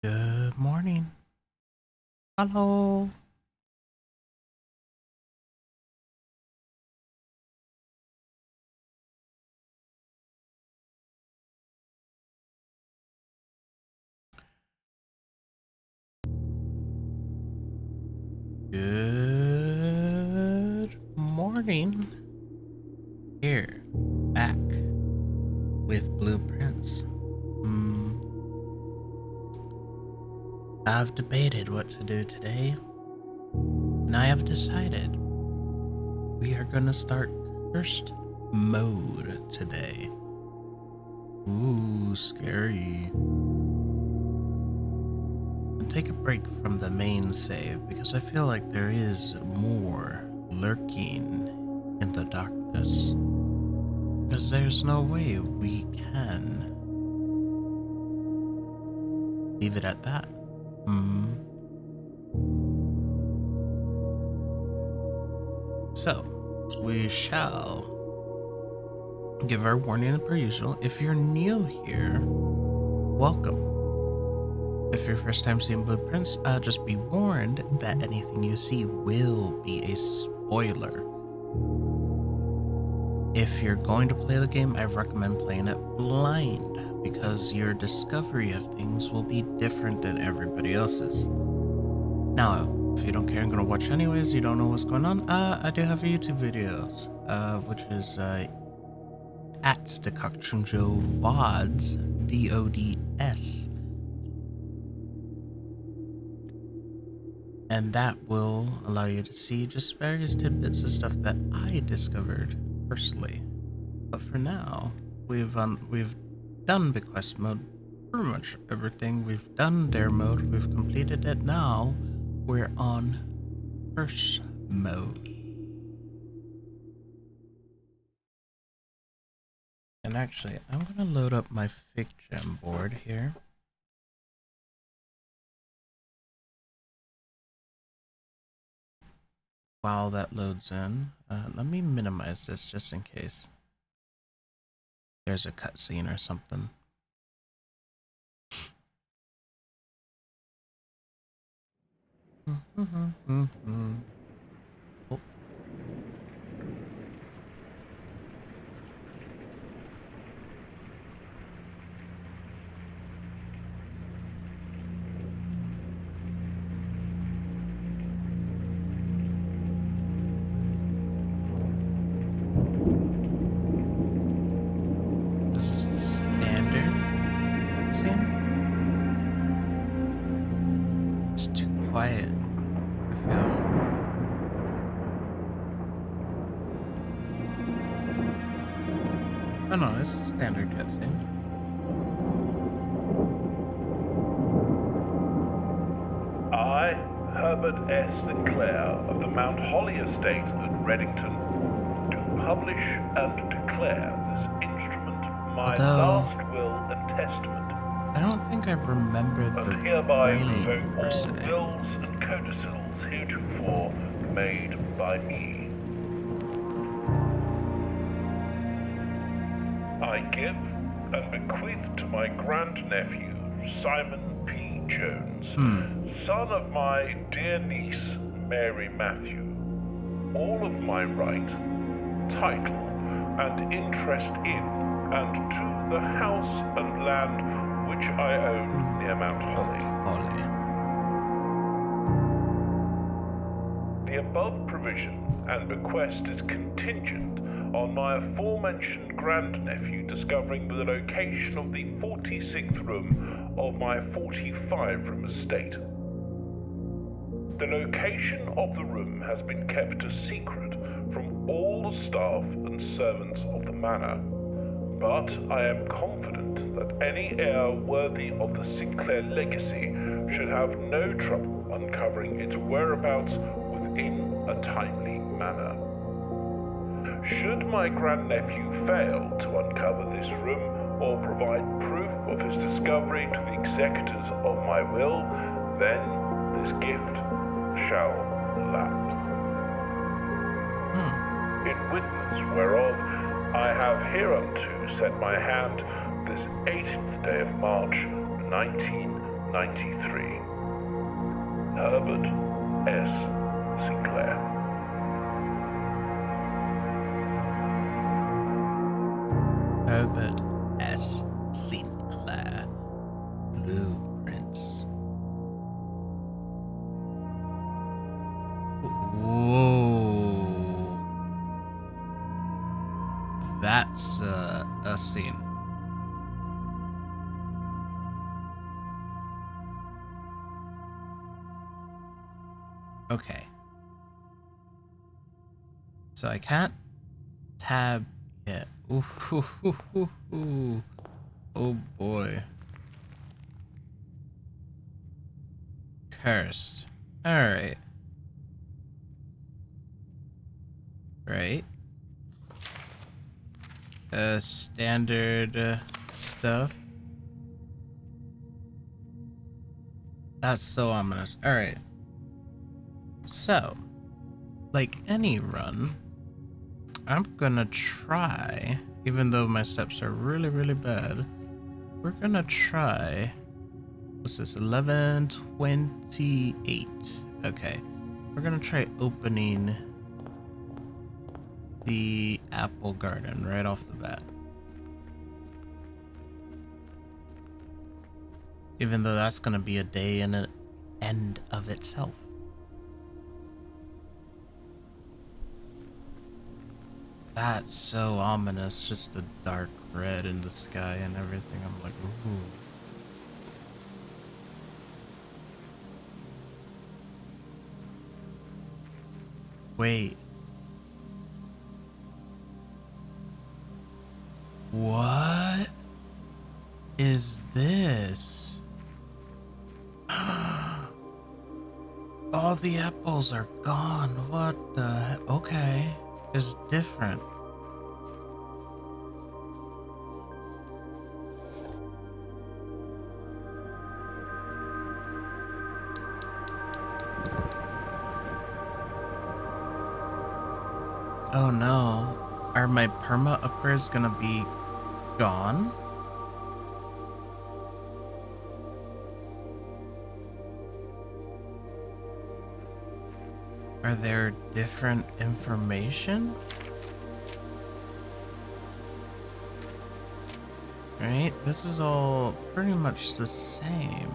Good morning. Hello. Good morning. Here, back with blueprints. I've debated what to do today, and I have decided we are gonna start cursed mode today. Ooh, scary. And take a break from the main save because I feel like there is more lurking in the darkness. Because there's no way we can leave it at that. So, we shall give our warning per usual. If you're new here, welcome. If you're first time seeing blueprints, just be warned that anything you see will be a spoiler. If you're going to play the game, I recommend playing it blind because your discovery of things will be different than everybody else's. Now, if you don't care and gonna watch anyways, you don't know what's going on, I do have YouTube videos, which is at Decoction VODs, VODS. And that will allow you to see just various tidbits of stuff that I discovered personally. But for now, we've done bequest mode, pretty much everything. We've done dare mode, we've completed it. Now we're on curse mode. And actually, I'm gonna load up my fig gem board here. While that loads in, let me minimize this just in case there's a cutscene or something. Oh. This is the standard cutscene. It's too quiet, I feel. Oh no, it's the standard cutscene. I, Herbert S. Sinclair of the Mount Holly Estate at Reddington, do publish and declare this instrument my last will and testament, I don't think I remember the and hereby brain revoke per all se. wills and codicils heretofore made by me. I give and bequeath to my grandnephew, Simon P. Jones, son of my dear niece, Mary Matthew, all of my right, title, and interest in and to the house and land which I own near Mount Holly. The above provision and bequest is contingent on my aforementioned grandnephew discovering the location of the 46th room of my 45-room estate. The location of the room has been kept a secret from all the staff and servants of the manor, but I am confident that any heir worthy of the Sinclair legacy should have no trouble uncovering its whereabouts within a timely manner. Should my grandnephew fail to uncover this room or provide proof of his discovery to the executors of my will, then this gift shall lapse. In witness whereof I have hereunto set my hand this 18th day of March, 19 93. Herbert S. Sinclair. Herbert S. Sinclair. Blueprints. Whoa. That's a scene. Okay. So I can't tab yet. Ooh, hoo, hoo, hoo, hoo. Oh boy. Cursed. Alright. Right. Standard stuff. That's so ominous. Alright. So, like any run, I'm gonna try, even though my steps are really, really bad, we're gonna try, what's this, 11:28. Okay. We're gonna try opening the apple garden right off the bat. Even though that's gonna be a day in an end of itself. That's so ominous, just the dark red in the sky and everything. I'm like, ooh. Wait. What is this? All the apples are gone. What the heck? Okay. It's different. Oh no. Are my perma upgrades gonna be gone? Are there different information? Right? This is all pretty much the same.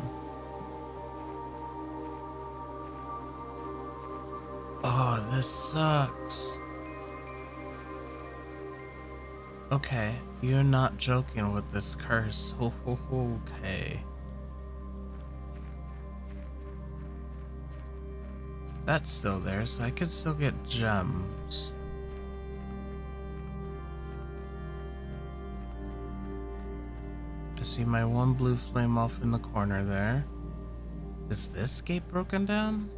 Oh, this sucks. Okay, you're not joking with this curse. Okay. That's still there, so I could still get gems. I see my one blue flame off in the corner there. Is this gate broken down?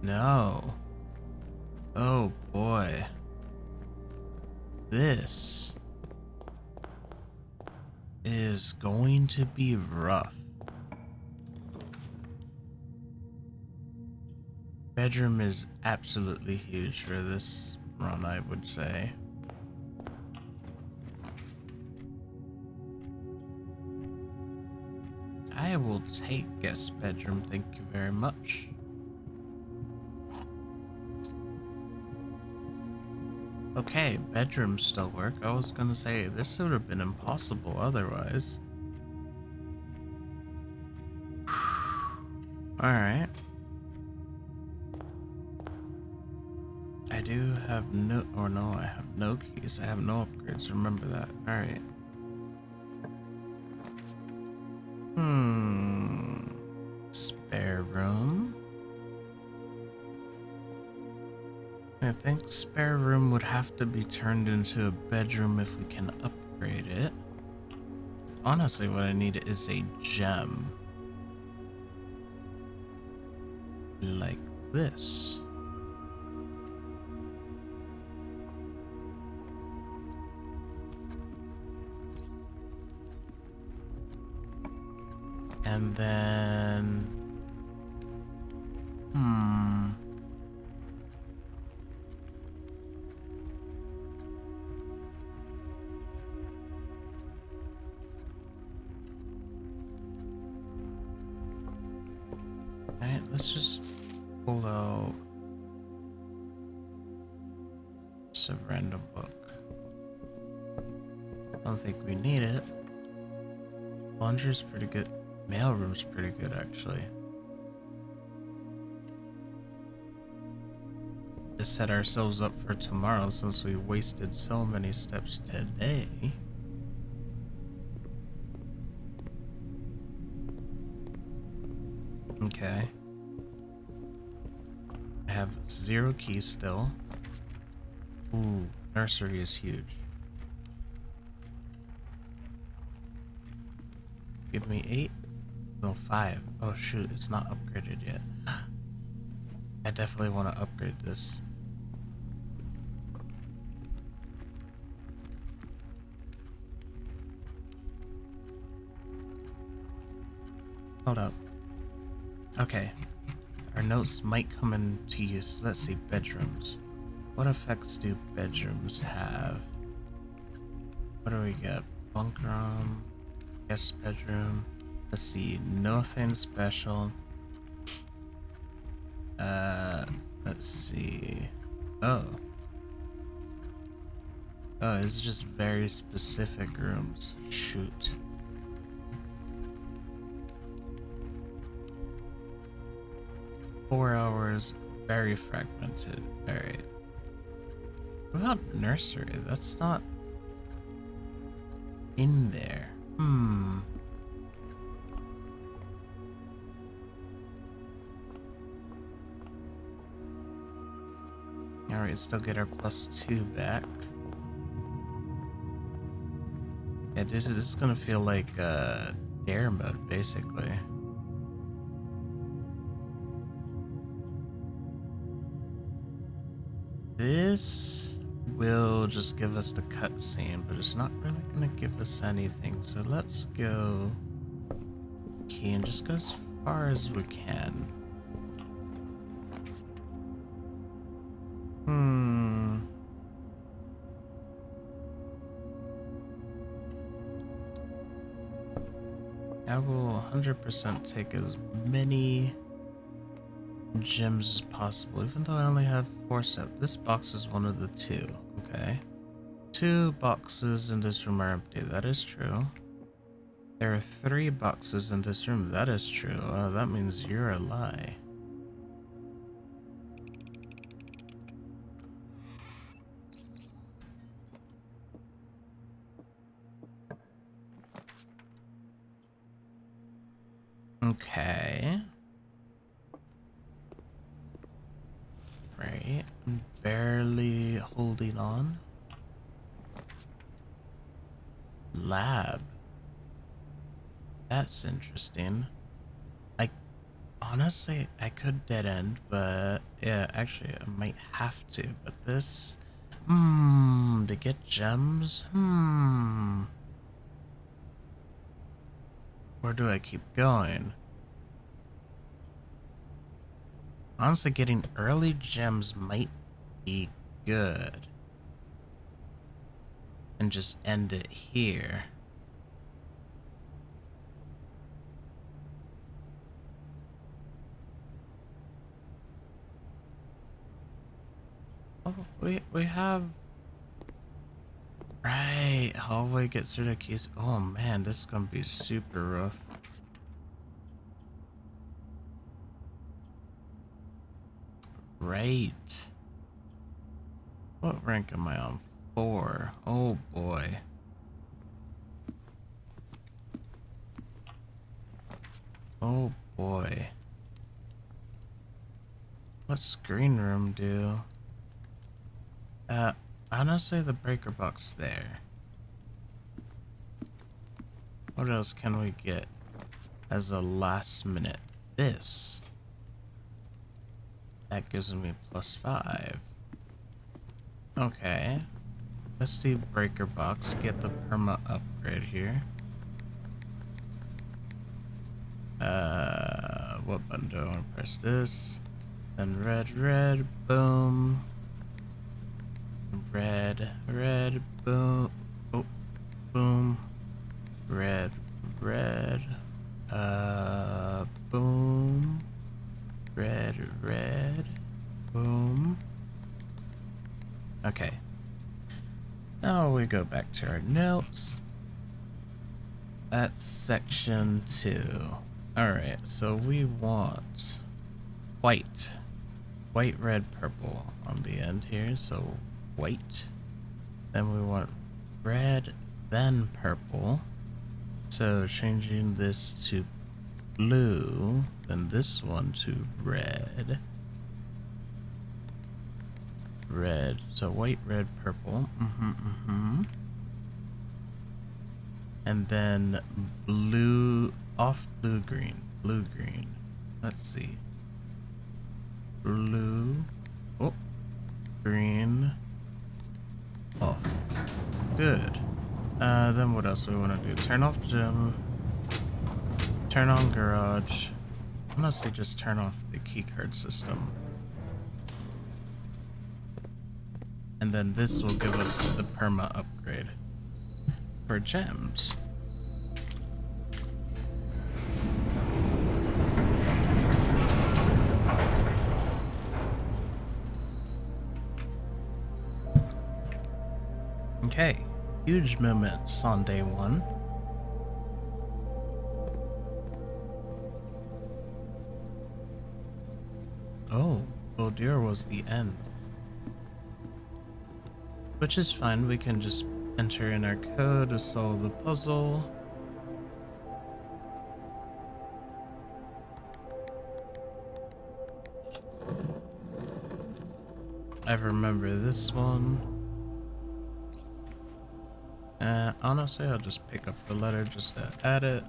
No. Oh boy. This is going to be rough. Bedroom is absolutely huge for this run, I would say. I will take guest bedroom, thank you very much. Okay, bedrooms still work. I was gonna say, this would have been impossible otherwise. Alright. I do have no, or no, I have no keys. I have no upgrades, remember that. Alright. Spare room. I think spare room would have to be turned into a bedroom if we can upgrade it. Honestly, what I need is a gem. Like this. And then... let's just pull out just a random book. I don't think we need it. Laundry's pretty good. Mailroom's pretty good, actually. To set ourselves up for tomorrow since we wasted so many steps today. Okay. I have 0 keys still. Ooh, nursery is huge. Give me 8? No, 5. Oh shoot, it's not upgraded yet. I definitely want to upgrade this. Hold up. Okay. Our notes might come into use. Let's see, bedrooms. What effects do bedrooms have? What do we get? Bunk room, guest bedroom. Let's see, nothing special. Let's see. Oh. Oh, it's just very specific rooms. Shoot. Four hours, very fragmented. Alright. What about nursery? That's not in there. Alright, still get our +2 back. Yeah, this is gonna feel like dare mode, basically. This will just give us the cutscene, but it's not really gonna give us anything. So let's go key and just go as far as we can. I will 100% take as many gems as possible, even though I only have 4 steps. This box is one of the 2, okay? 2 boxes in this room are empty, that is true. There are 3 boxes in this room, that is true. Oh, that means you're a lie. Okay. Right. I'm barely holding on. Lab. That's interesting. Honestly, I could dead end, but yeah, actually, I might have to. But this, to get gems, where do I keep going? Honestly, getting early gems might be good. And just end it here. Oh, we have... Right, hallway gets rid of keys. Oh man, this is gonna be super rough. Right. What rank am I on? 4. Oh boy. Oh boy. What's green room do? Honestly, the breaker box there. What else can we get as a last minute? This. That gives me +5. Okay. Let's do breaker box. Get the perma upgrade here. What button do I want to press? This. Then red, boom. Red, boom. Oh, boom. Red, boom. go back to our notes. That's section 2. Alright, so we want white. White, red, purple on the end here, so white. Then we want red, then purple. So changing this to blue, then this one to red. Red, so white, red, purple. And then blue, off blue, green. Blue, green. Let's see. Blue, oh, green, off. Good. Then what else do we want to do? Turn off gym. Turn on garage. Honestly, just turn off the keycard system. And then this will give us the perma upgrade for gems. Okay, huge moments on day 1. Oh, dear was the end. Which is fine, we can just enter in our code to solve the puzzle. I remember this one. Honestly, I'll just pick up the letter just to add it.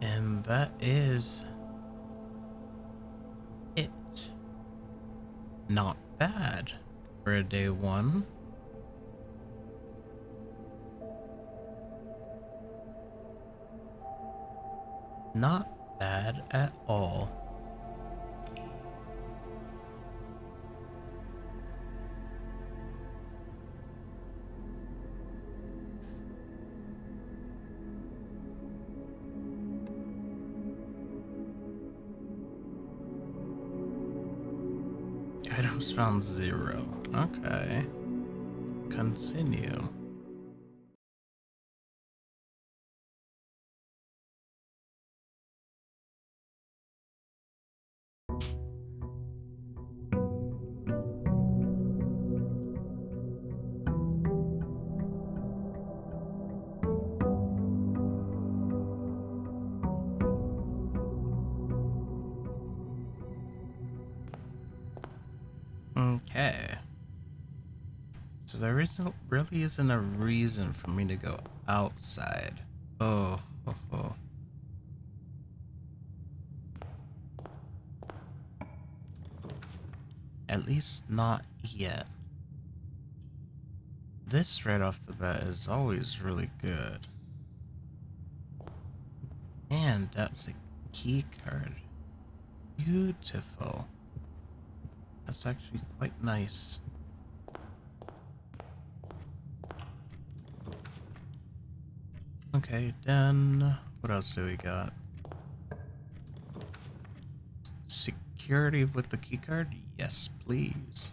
And that is it. Not bad for a day 1. Not bad at all. Items found 0. Okay. Continue. Okay. So there really isn't a reason for me to go outside. Oh. At least not yet. This right off the bat is always really good. And that's a key card. Beautiful. That's actually quite nice. Okay, then what else do we got? Security with the keycard? Yes, please.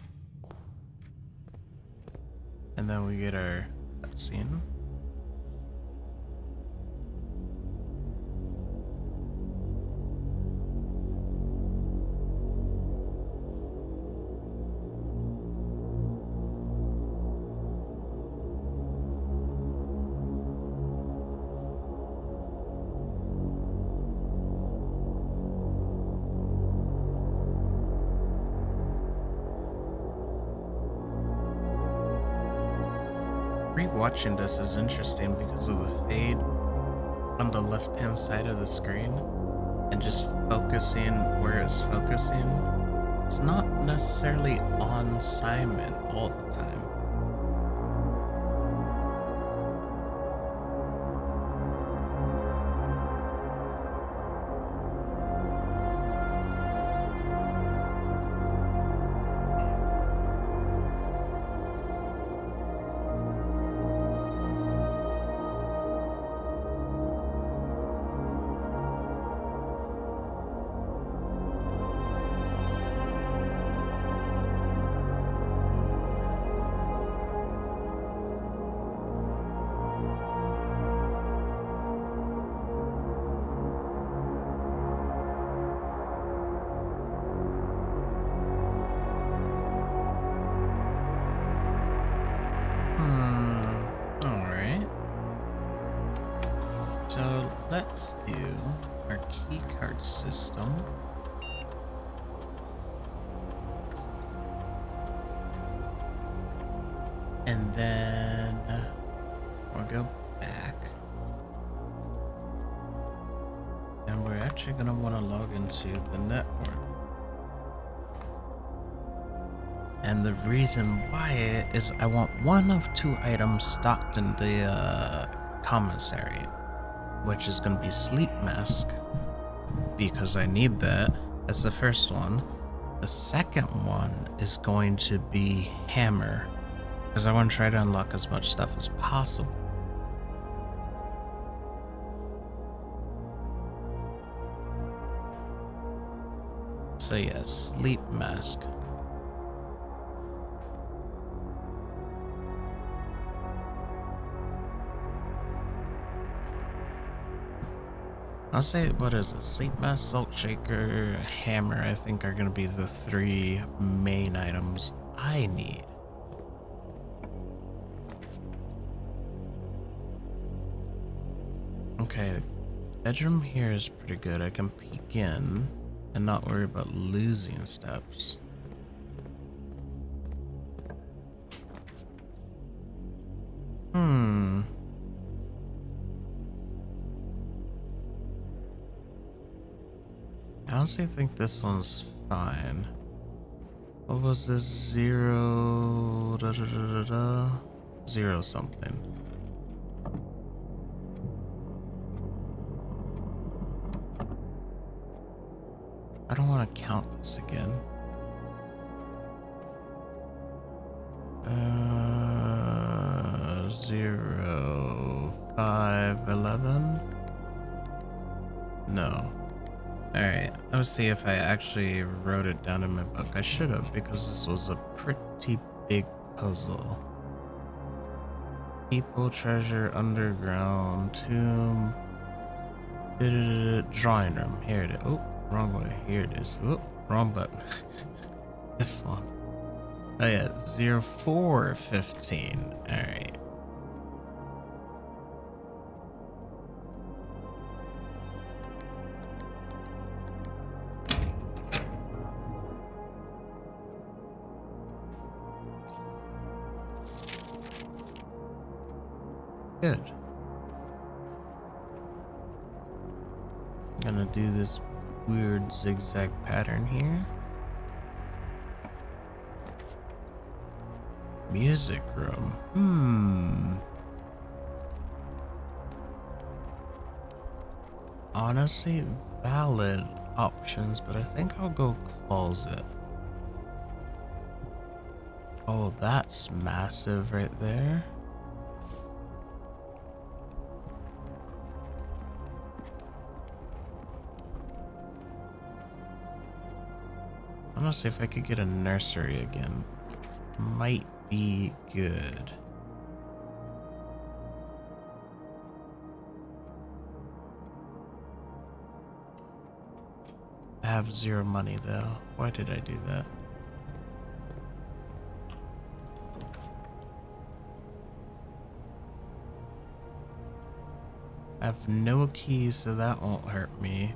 And then we get our cutscene. Rewatching this is interesting because of the fade on the left hand side of the screen and just focusing where it's focusing. It's not necessarily on Simon all the time. So let's do our key card system. And then we'll go back. And we're actually going to want to log into the network. And the reason why is I want one of two items stocked in the commissary, which is going to be sleep mask, because I need that. That's the first one. The second one is going to be hammer, because I want to try to unlock as much stuff as possible. So yes, sleep mask. I'll say, what is it? Sleep mask, salt shaker, hammer, I think are going to be the three main items I need. Okay, the bedroom here is pretty good. I can peek in and not worry about losing steps. I honestly think this one's fine. What was this? Zero... Zero something. I don't want to count this again. 0, 5, 11? No. Alright, let's see if I actually wrote it down in my book. I should have, because this was a pretty big puzzle. People, treasure, underground, tomb, drawing room. Here it is. Oh, wrong way. Here it is. Oh, wrong button. This one. Oh yeah, 0415. Alright. Good. I'm gonna do this weird zigzag pattern here. Music room. Honestly, valid options, but I think I'll go closet. Oh, that's massive right there. I'm gonna see if I could get a nursery again. Might be good. I have 0 money though. Why did I do that? I have no keys, so that won't hurt me.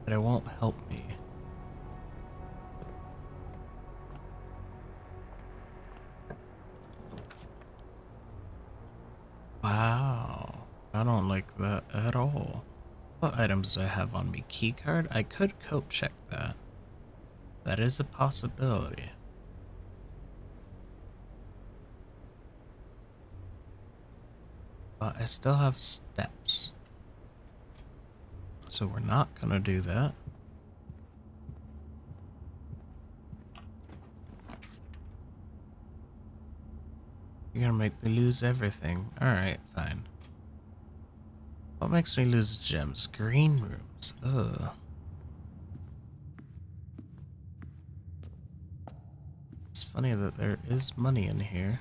But it won't help me. Wow. I don't like that at all. What items do I have on me? Keycard? I could code check that. That is a possibility. But I still have steps. So we're not gonna do that. You're gonna make me lose everything. Alright, fine. What makes me lose gems? Green rooms. Ugh. It's funny that there is money in here.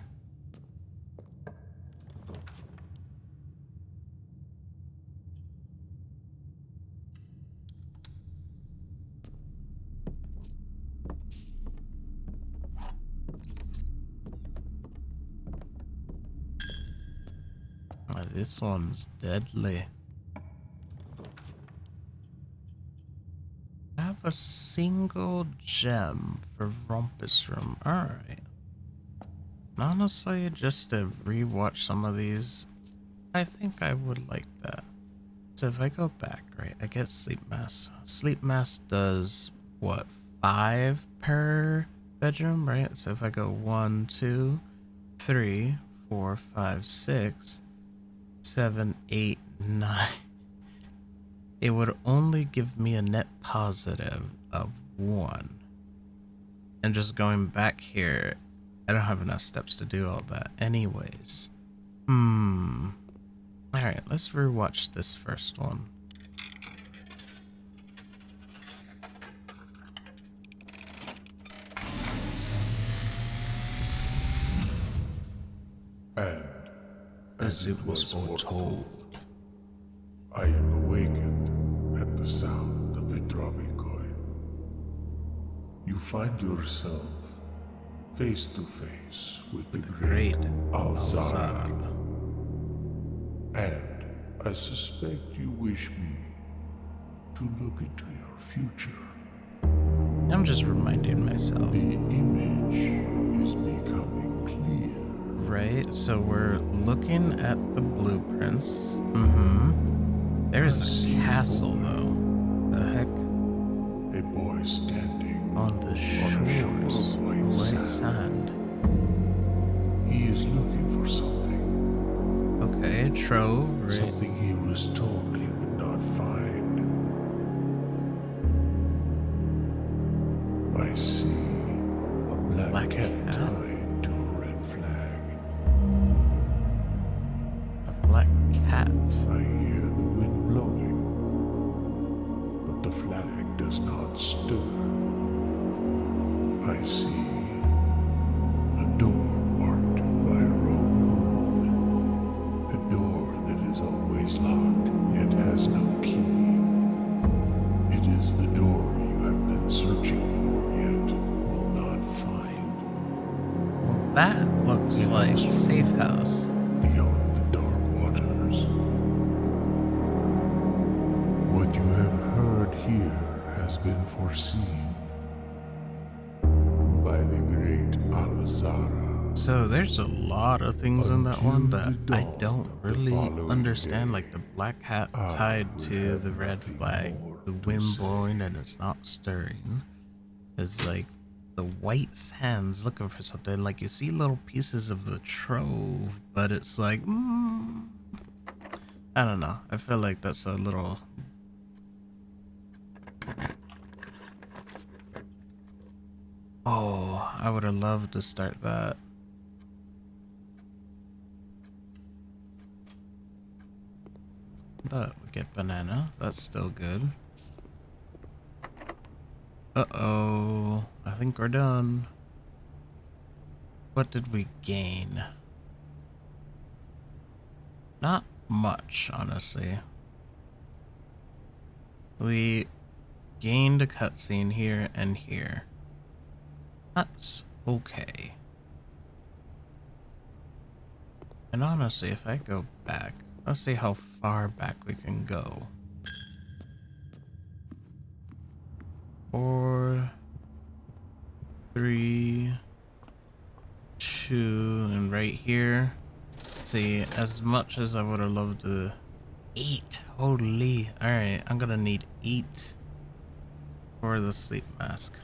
this one's deadly. I have a single gem for Rumpus Room. Alright. Honestly, just to rewatch some of these, I think I would like that. So if I go back, right, I get Sleep Mask. Sleep Mask does, what, 5 per bedroom, right? So if I go 1, 2, 3, 4, 5, 6, 7, 8, 9, it would only give me a net positive of 1. And just going back here, I don't have enough steps to do all that anyways. Alright, let's rewatch this first one. And As it was foretold. I am awakened at the sound of a dropping coin. You find yourself face to face with the great Alzara. And I suspect you wish me to look into your future. I'm just reminding myself. The image is becoming clear. Right, so we're looking at the blueprints. There's a castle though. The heck? A boy standing On the shores of white sand. He is looking for something. Okay, Trove, right? Something he was told he would not find. I see a black cat tied to a red flag. A black cat. I hear the wind blowing, but the flag does not stir. I see a door marked by a rogue moon. A door that is always locked, yet has no key. It is the door you have been searching for, yet will not find. Well, that looks like a safe house. Beyond the dark waters. What you have heard here has been foreseen by the great Alzara. So there's a lot of things in that one that I don't really understand, like the black hat tied to the red flag, the wind blowing and it's not stirring. It's like the white sands looking for something, like you see little pieces of the trove, but it's like, I don't know. I feel like that's a little... Oh, I would have loved to start that. But we get banana. That's still good. Uh-oh. I think we're done. What did we gain? Not much, honestly. We gained a cutscene here and here. That's okay. And honestly, if I go back, let's see how far back we can go. 4, 3, 2, and right here. See, as much as I would have loved to... 8, holy. Alright, I'm gonna need 8 for the sleep mask.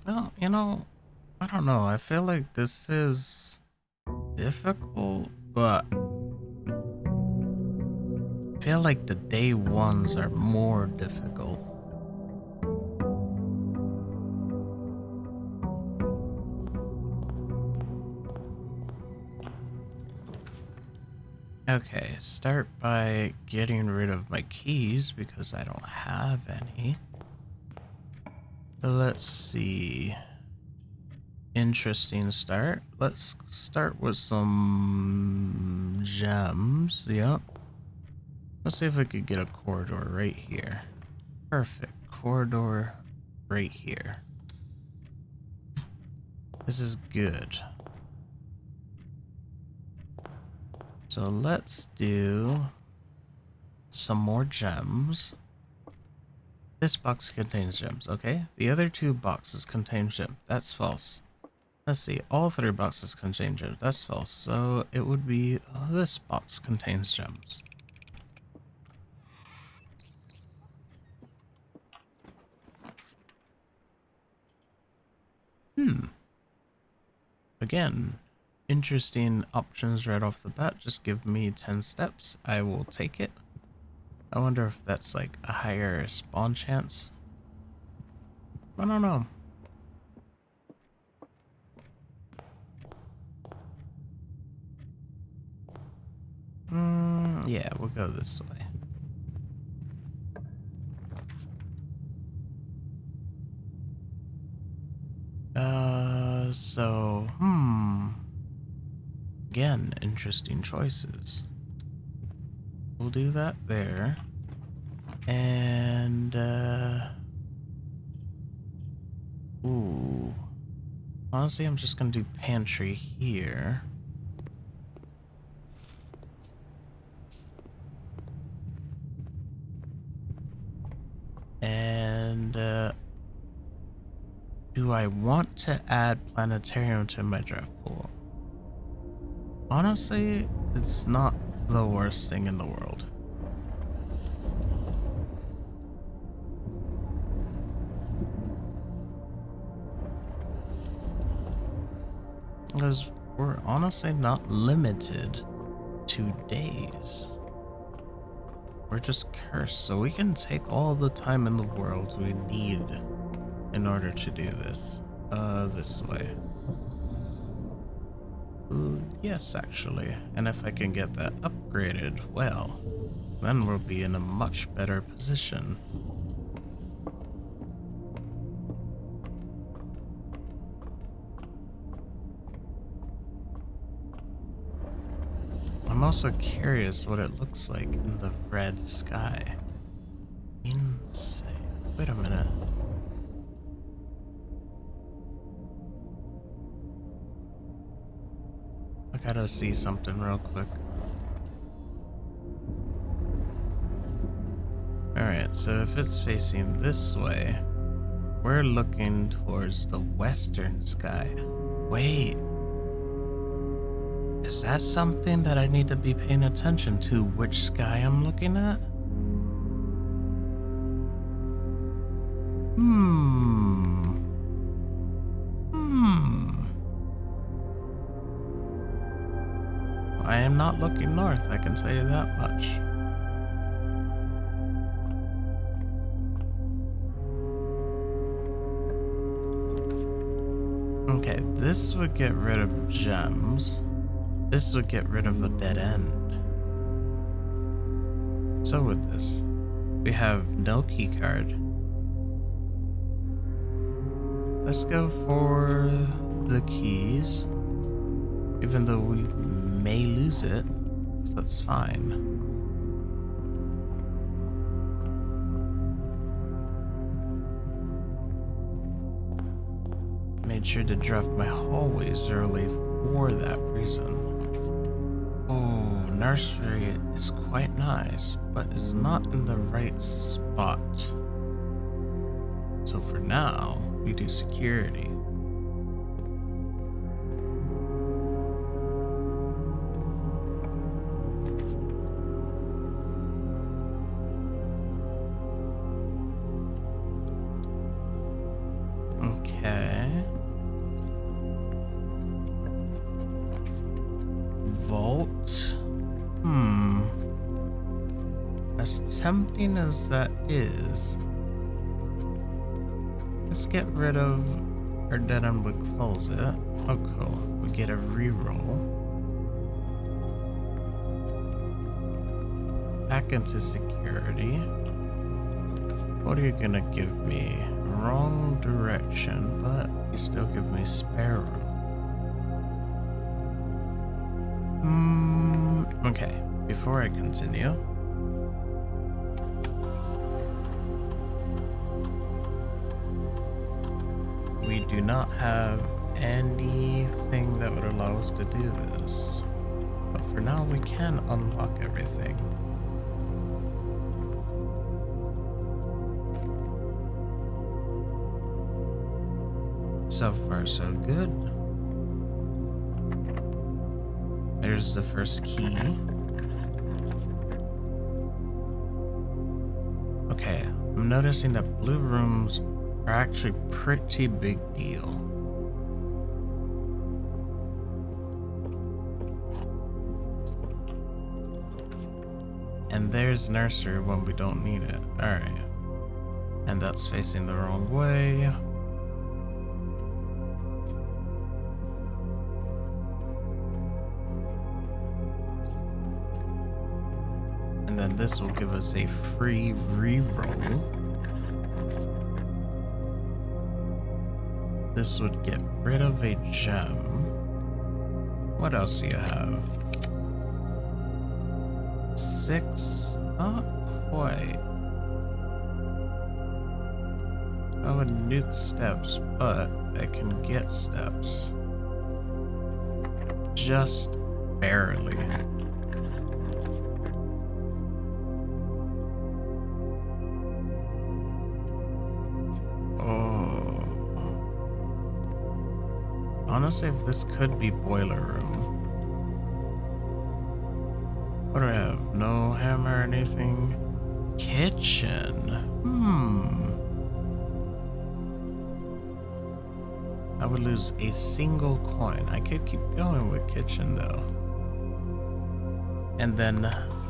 Well, you know, I don't know. I feel like this is difficult, but I feel like the day ones are more difficult. Okay, start by getting rid of my keys because I don't have any. Let's see. Interesting start. Let's start with some gems. Yep. Let's see if we could get a corridor right here. Perfect. Corridor right here. This is good. So let's do some more gems. This box contains gems, okay? The other two boxes contain gems. That's false. Let's see, all three boxes contain gems. That's false. So it would be this box contains gems. Again, interesting options right off the bat. Just give me 10 steps. I will take it. I wonder if that's like a higher spawn chance. I don't know. Yeah, we'll go this way. So, again, interesting choices. We'll do that there. And, ooh. Honestly, I'm just gonna do pantry here. And, do I want to add planetarium to my draft pool? Honestly, it's not the worst thing in the world. Because we're honestly not limited to days. We're just cursed, so we can take all the time in the world we need in order to do this. This way. Yes, actually. And if I can get that upgraded, well, then we'll be in a much better position. I'm also curious what it looks like in the red sky. Insane. Wait a minute. I gotta see something real quick. Alright, so if it's facing this way, we're looking towards the western sky. Wait. Is that something that I need to be paying attention to, which sky I'm looking at? I am not looking north, I can tell you that much. Okay, this would get rid of gems. This would get rid of a dead end. So with this, we have no keycard. Let's go for the keys. Even though we may lose it, that's fine. Made sure to draft my hallways early for that reason. Oh, nursery is quite nice, but is not in the right spot. So for now, we do security. Okay. Vault. As tempting as that is, let's get rid of our dead end. We close it. Oh, cool. We get a reroll. Back into security. What are you gonna give me? wrong direction, but you still give me spare room. Okay, before I continue, we do not have anything that would allow us to do this. But for now, we can unlock everything. So far, so good. There's the first key. Okay, I'm noticing that blue rooms are actually pretty big deal. And there's nursery when we don't need it. Alright. And that's facing the wrong way. And then this will give us a free reroll. This would get rid of a gem. What else do you have? 6? Not quite. I would nuke steps, but I can get steps. Just barely. Oh. Honestly, if this could be boiler room. What do I have? No hammer or anything? Kitchen. I would lose a single coin. I could keep going with kitchen though. And then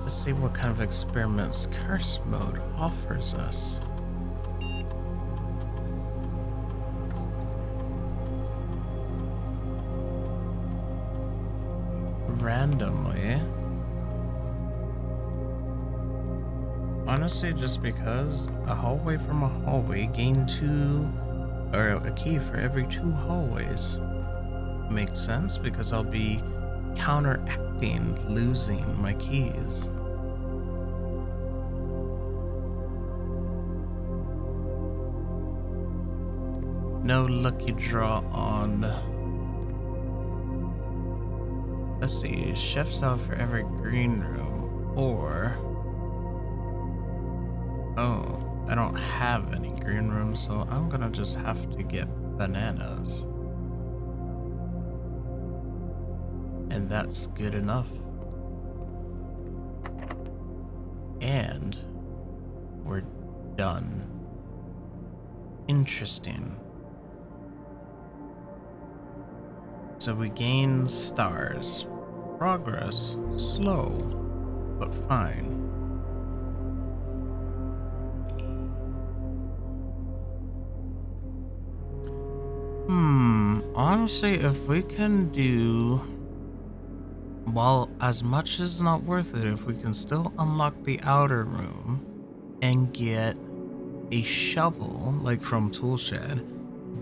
let's see what kind of experiments curse mode offers us. Randomly. Honestly, just because a hallway from a hallway gain 2, or a key for every 2 hallways. Makes sense because I'll be counteracting losing my keys. No lucky draw on. Let's see, chef's out for every green room, or oh, I don't have any green rooms, so I'm gonna just have to get bananas. And that's good enough. And we're done. Interesting. So we gain stars. Progress, slow, but fine. Honestly, if we can do, well, as much as not worth it, if we can still unlock the outer room and get a shovel, like from Toolshed,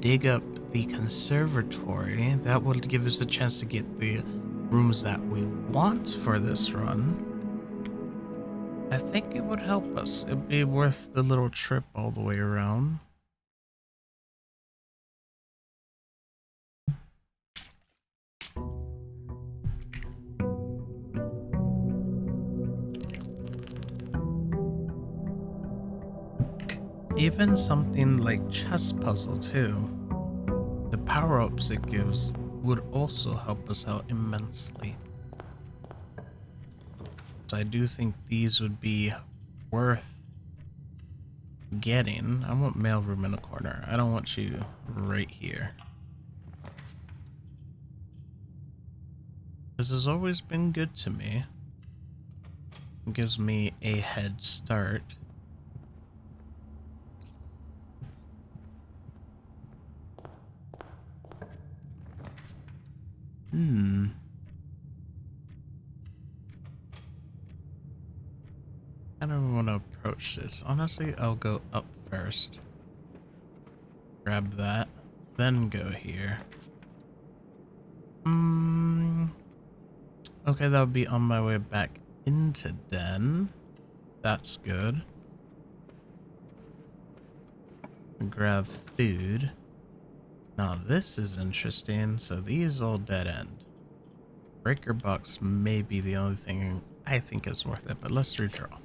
dig up the conservatory, that will give us a chance to get the rooms that we want for this run. I think it would help us. It'd be worth the little trip all the way around. Even something like chess puzzle too. The power-ups it gives would also help us out immensely. So I do think these would be worth getting. I want mailroom in the corner. I don't want you right here. This has always been good to me. It gives me a head start. I don't want to approach this. Honestly, I'll go up first. grab that, then go here. Okay, that would be on my way back into Den. That's good. Grab food. Now this is interesting. So these all dead end. Breaker box may be the only thing I think is worth it, but let's redraw.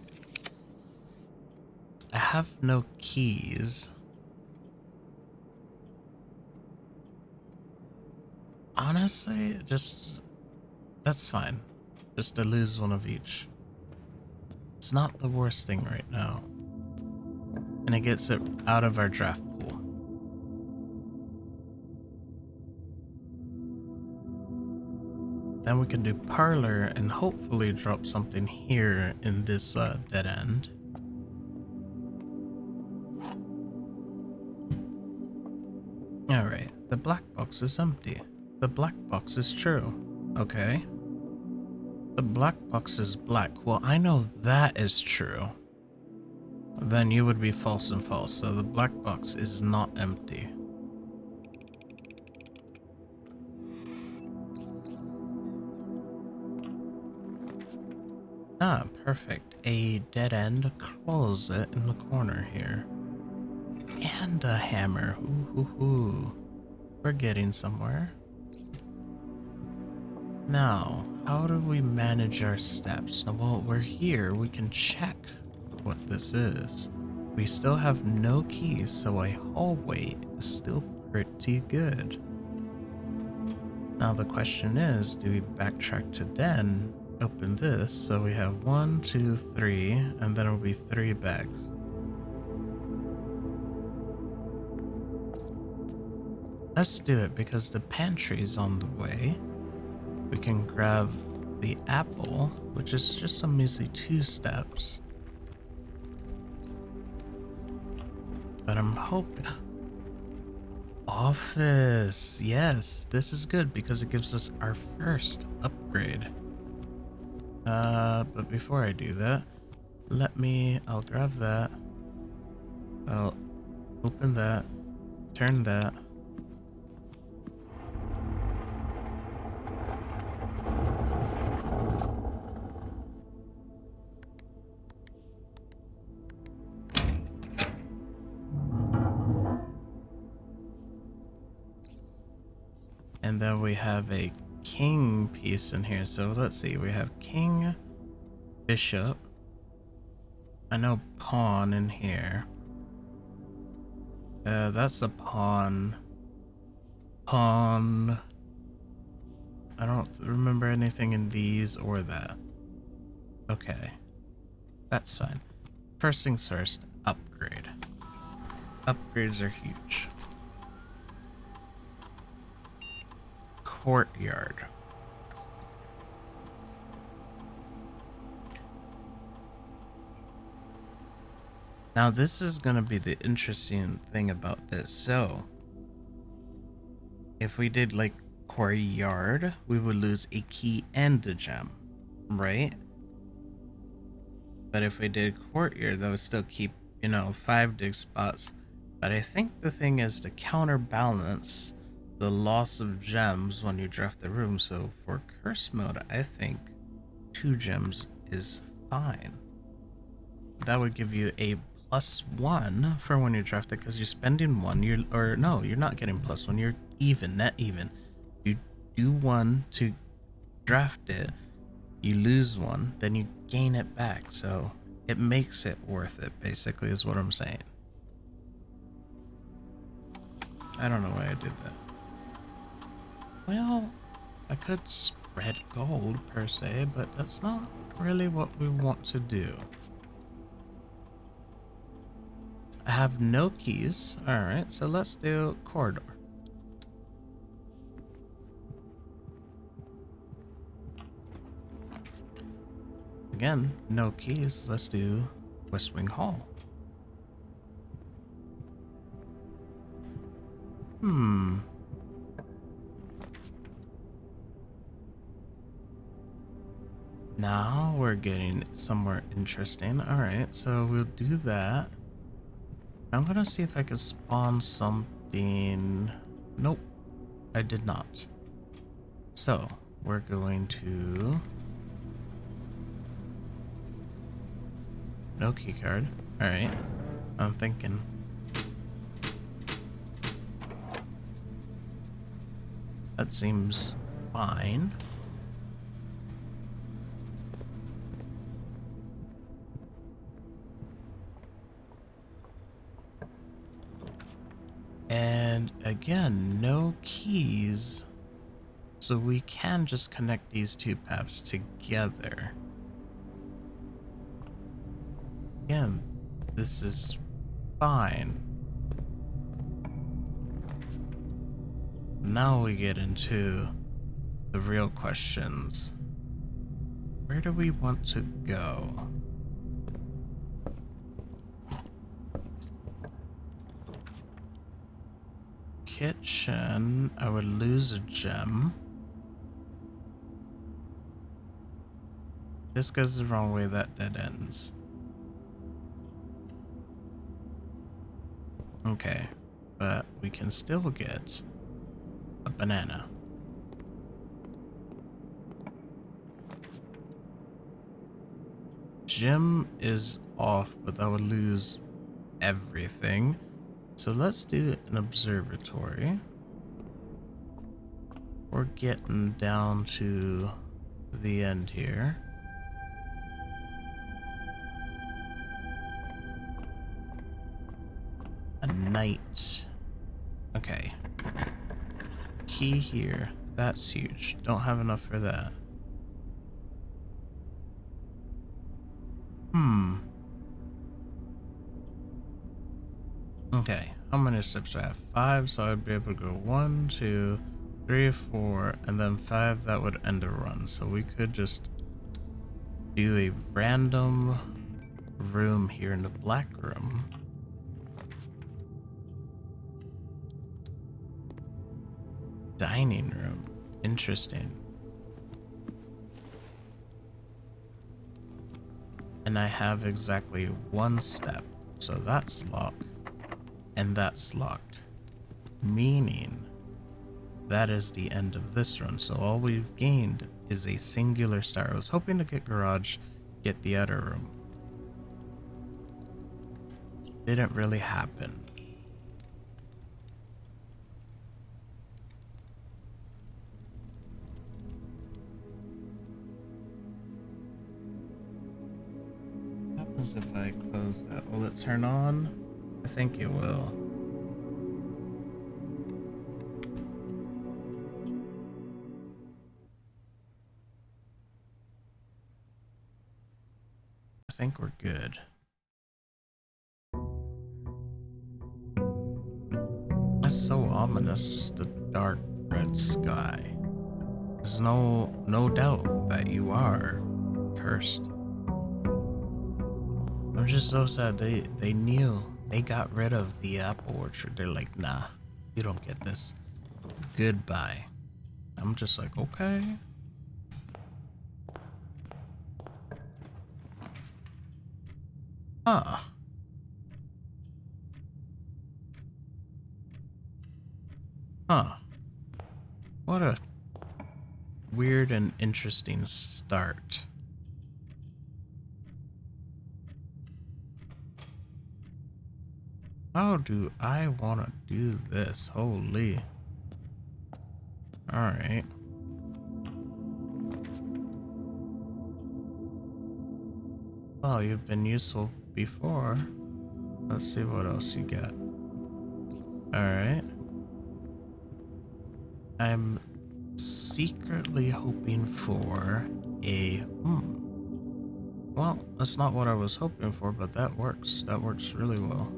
I have no keys. Honestly, that's fine. Just to lose one of each. It's not the worst thing right now. And it gets it out of our draft pool. Then we can do parlor and hopefully drop something here in this dead end. Alright, the black box is empty. The black box is true. Okay. The black box is black. Well, I know that is true. Then you would be false and false. So the black box is not empty. Ah, perfect. A dead end closet in the corner here. And a hammer. Ooh, ooh, ooh. We're getting somewhere. Now, how do we manage our steps? Now, while we're here, we can check what this is. We still have no keys, so a hallway is still pretty good. Now the question is, do we backtrack to Den, open this, so we have 1, 2, 3, and then it'll be 3 bags. Let's do it because the pantry's on the way. We can grab the apple, which is just a measly 2 steps. But I'm hoping... Office! Yes, this is good because it gives us our first upgrade. But before I do that, I'll grab that. I'll open that, turn that. And then we have a king piece in here. So let's see, we have king, bishop. I know pawn in here. That's a pawn. Pawn. I don't remember anything in these or that. Okay. That's fine. First things first, upgrade. Upgrades are huge. Courtyard. Now this is going to be the interesting thing about this. So if we did like courtyard, we would lose a key and a gem, right? But if we did courtyard, that would still keep, 5 dig spots. But I think the thing is to counterbalance the loss of gems when you draft the room. So for curse mode, I think 2 gems is fine. That would give you a +1 for when you draft it, because you're spending 1. You're not getting +1. You're even, net even. You do 1 to draft it, you lose 1, then you gain it back. So it makes it worth it, basically, is what I'm saying. I don't know why I did that. Well, I could spread gold per se, but that's not really what we want to do. I have no keys. Alright, so let's do corridor. Again, no keys. Let's do West Wing Hall. Now we're getting somewhere interesting. Alright, so we'll do that. I'm gonna see if I can spawn something crafting. Nope, I did not. So we're going to no key card. All right, I'm thinking. That seems fine. And again, no keys. So we can just connect these two paths together. Again, this is fine. Now we get into the real questions. Where do we want to go? Kitchen, I would lose a gem. This goes the wrong way, that dead ends. Okay, but we can still get a banana. Gym is off, but that would lose everything. So let's do an observatory. We're getting down to the end here. A night. Okay. Key here. That's huge. Don't have enough for that. Okay, how many steps do I have? 5, so I'd be able to go 1, 2, 3, 4, and then 5, that would end a run. So we could just do a random room here in the black room. Dining room. Interesting. And I have exactly 1 step. So that's locked. And that's locked. Meaning that is the end of this run. So all we've gained is a singular star. I was hoping to get garage, get the outer room. Didn't really happen. What happens if I close that? Will it turn on? I think it will. I think we're good. That's so ominous, just a dark red sky. There's no doubt that you are cursed. I'm just so sad they knew. They got rid of the apple orchard. They're like, nah, you don't get this. Goodbye. I'm just like, okay. Huh. Huh. What a weird and interesting start. How do I want to do this? Holy. Alright. Well, you've been useful before. Let's see what else you got. Alright. I'm secretly hoping for a... Well, that's not what I was hoping for, but that works. That works really well.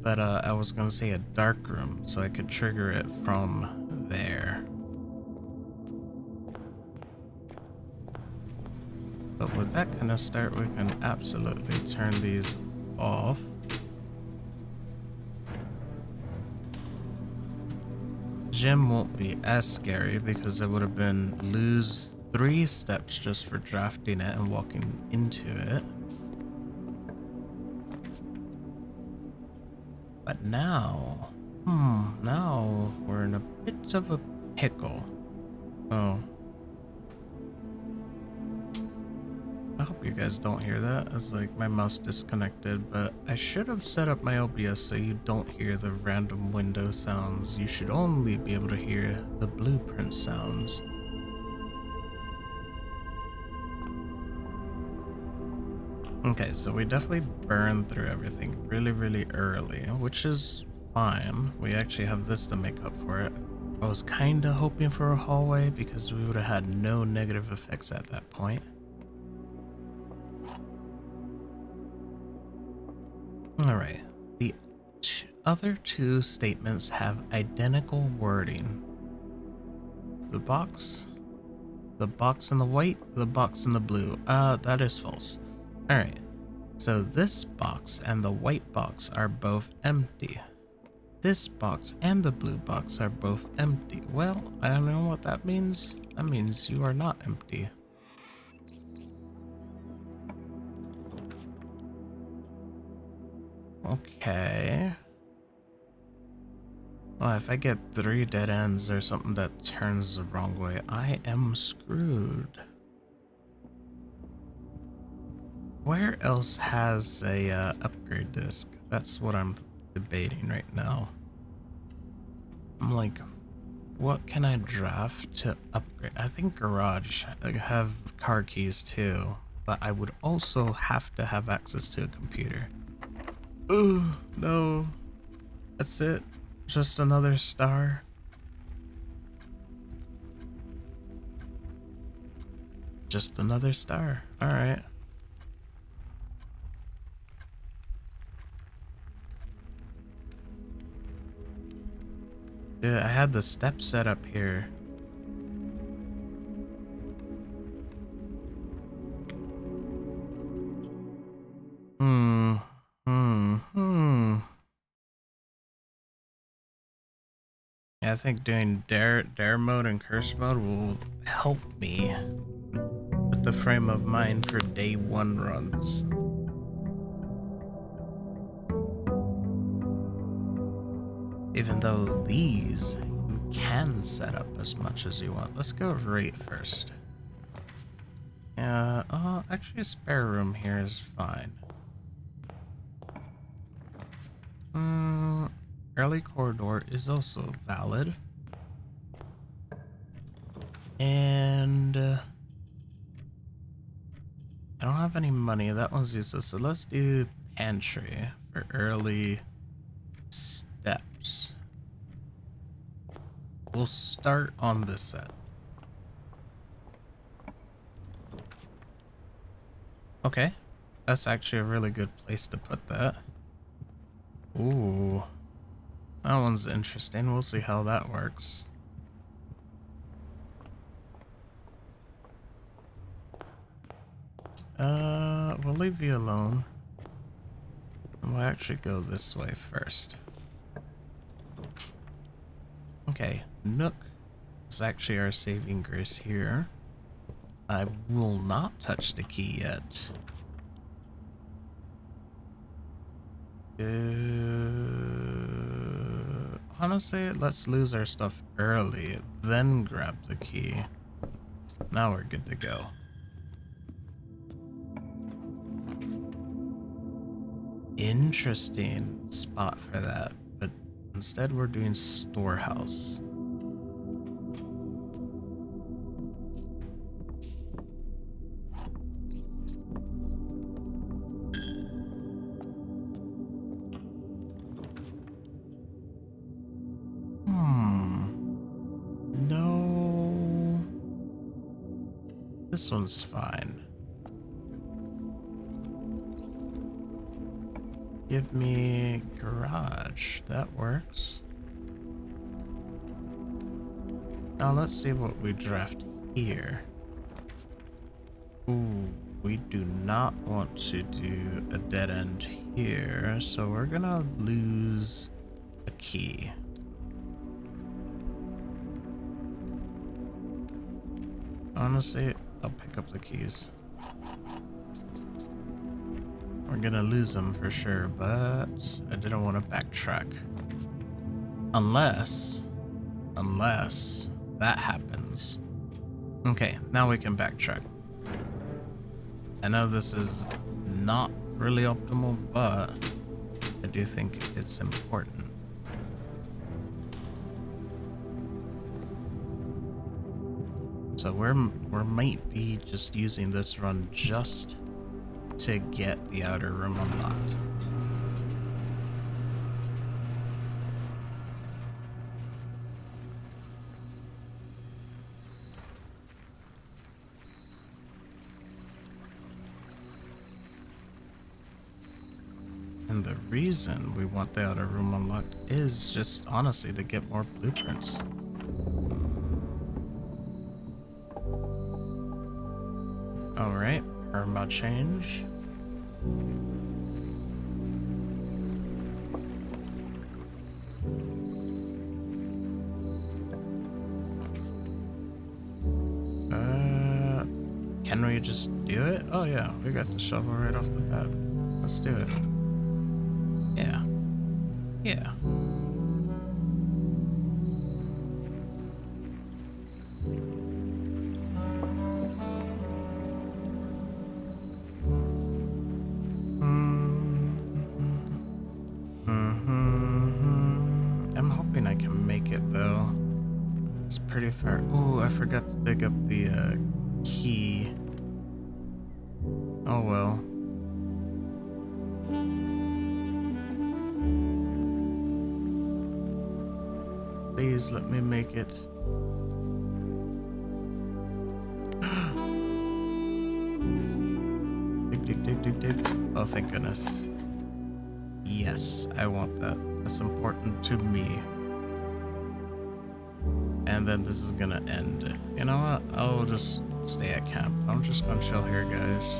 But I was gonna say a dark room, so I could trigger it from there. But with that kind of start, we can absolutely turn these off. Gym won't be as scary because it would have been lose 3 steps just for drafting it and walking into it. But now, now we're in a bit of a pickle. Oh. I hope you guys don't hear that. It's like my mouse disconnected, but I should have set up my OBS so you don't hear the random window sounds. You should only be able to hear the blueprint sounds. Okay, so we definitely burned through everything really early, which is fine. We actually have this to make up for it. I was kinda hoping for a hallway because we would have had no negative effects at that point. Alright, the other two statements have identical wording. The box in the white, the box in the blue. That is false. Alright, so this box and the white box are both empty. This box and the blue box are both empty. Well, I don't know what that means. That means you are not empty. Okay. Well, if I get 3 dead ends or something that turns the wrong way, I am screwed. Where else has a upgrade disc? That's what I'm debating right now. I'm like, what can I draft to upgrade? I think garage. I have car keys too, but I would also have to have access to a computer. Ooh, no. That's it. Just another star. Just another star. Alright. Yeah, I had the step set up here. Yeah, I think doing dare mode and curse mode will help me with the frame of mind for day 1 runs. Even though these you can set up as much as you want. Let's go rate first. Yeah, actually a spare room here is fine. Early corridor is also valid. And I don't have any money. That one's useless. So let's do pantry for early steps. We'll start on this set. Okay. That's actually a really good place to put that. Ooh. That one's interesting. We'll see how that works. We'll leave you alone. We'll actually go this way first. Okay, Nook is actually our saving grace here. I will not touch the key yet. Honestly, let's lose our stuff early, then grab the key. Now we're good to go. Interesting spot for that, but instead we're doing storehouse. No. This one's fine. Give me garage. That works. Now let's see what we draft here. Ooh, we do not want to do a dead end here, so we're gonna lose a key. Honestly, I'll pick up the keys. We're we're gonna lose them for sure, but I didn't want to backtrack. Unless that happens. Okay, now we can backtrack. I know this is not really optimal, but I do think it's important. So we might be just using this run just to get the outer room unlocked. And the reason we want the outer room unlocked is just honestly to get more blueprints. Alright, perma change. Can we just do it? Oh yeah, we got the shovel right off the bat. Let's do it. Yeah. Yeah. I'm hoping I can make it though. It's pretty far. Ooh, I forgot to dig up the key. Oh well. Please let me make it. Dig. Oh, thank goodness. Yes, I want that. That's important to me. And then this is gonna end. You know what? I'll just stay at camp. I'm just gonna chill here, guys.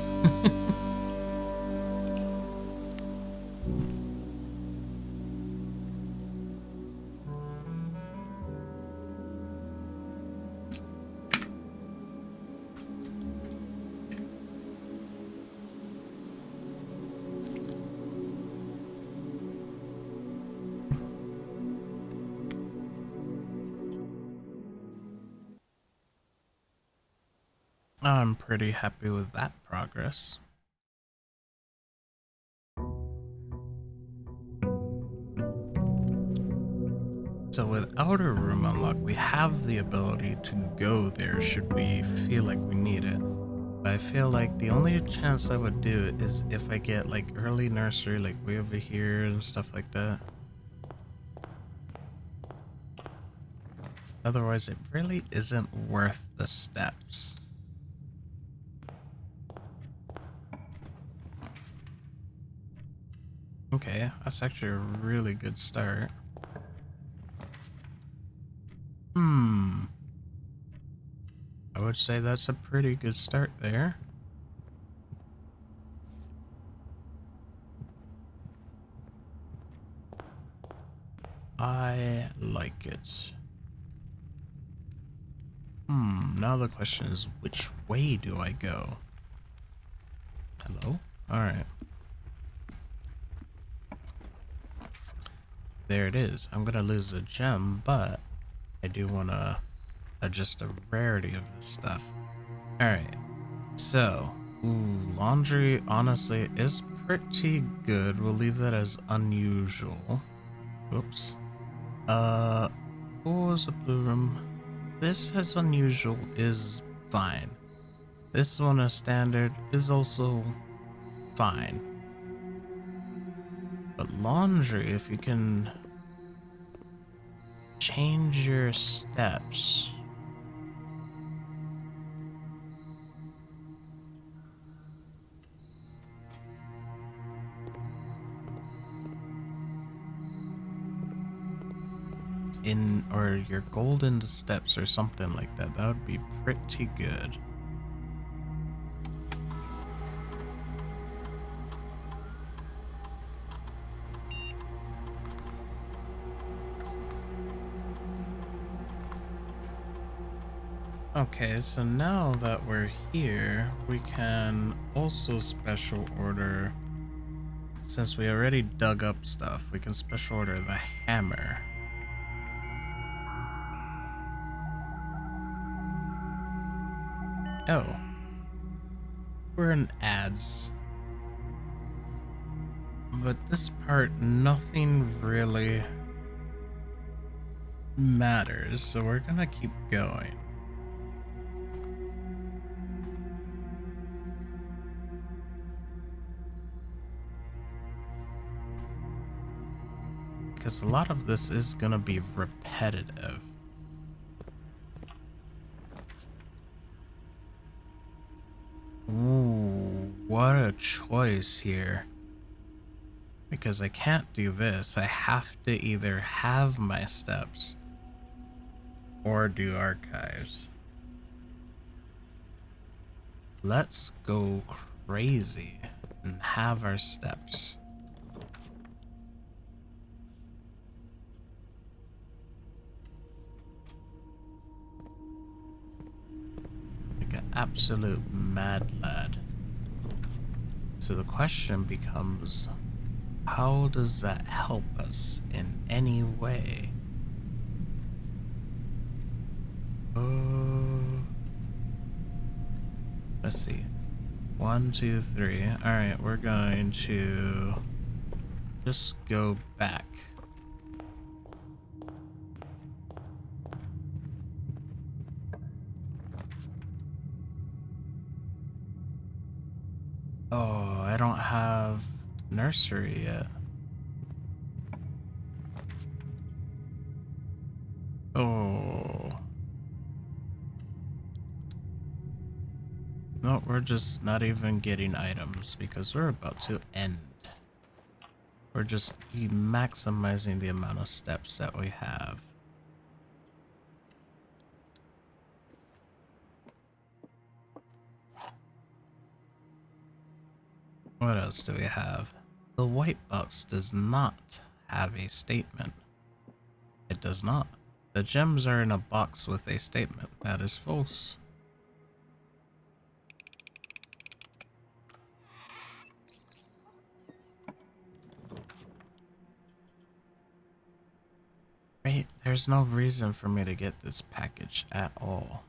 I'm pretty happy with that progress. So with outer room unlocked, we have the ability to go there should we feel like we need it. But I feel like the only chance I would do it is if I get like early nursery, like way over here and stuff like that. Otherwise, it really isn't worth the steps. Okay, that's actually a really good start. I would say that's a pretty good start there. I like it. Now the question is, which way do I go? Hello? Alright. There it is. I'm gonna lose a gem, but I do want to adjust the rarity of this stuff. Alright. So, laundry honestly is pretty good. We'll leave that as unusual. Oops. What was a blue room? This as unusual is fine. This one as standard is also fine. But laundry, if you can change your steps. Or your golden steps or something like that, that would be pretty good. Okay, so now that we're here, we can also special order Since we already dug up stuff, we can special order the hammer. Oh. We're in ads. But this part, nothing really matters, so we're gonna keep going. Because a lot of this is gonna be repetitive. Ooh, what a choice here. Because I can't do this. I have to either have my steps or do archives. Let's go crazy and have our steps. Like an absolute mad lad. So the question becomes, how does that help us in any way? Let's see. 1, 2, 3. Alright, we're going to just go back. Oh, I don't have nursery yet. Oh. No, we're just not even getting items because we're about to end. We're just maximizing the amount of steps that we have. What else do we have? The white box does not have a statement. It does not. The gems are in a box with a statement. That is false. Right? There's no reason for me to get this package at all.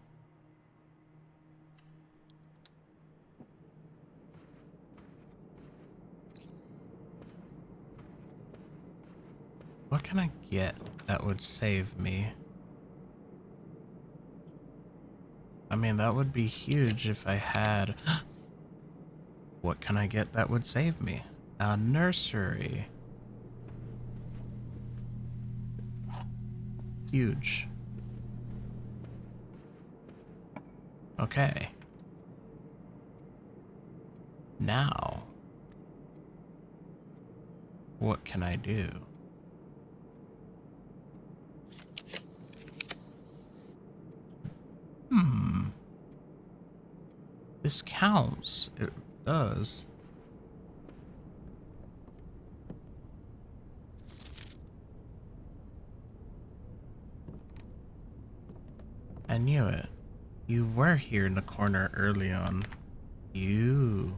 What can I get that would save me? I mean, that would be huge if I had... What can I get that would save me? A nursery. Huge. Okay. Now, what can I do? This counts. It does. I knew it. You were here in the corner early on. You.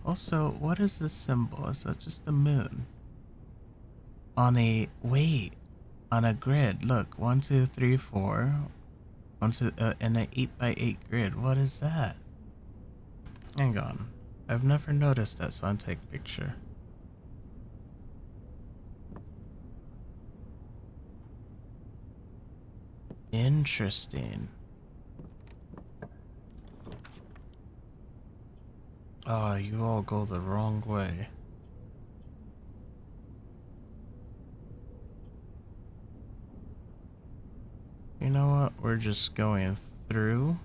Also, what is this symbol? Is that just the moon? On a... Wait. On a grid. Look. 1, 2, 3, 4. In an 8x8 grid. What is that? Hang on. I've never noticed that, so I'll take a picture. Interesting. Oh, you all go the wrong way. You know what? We're just going through.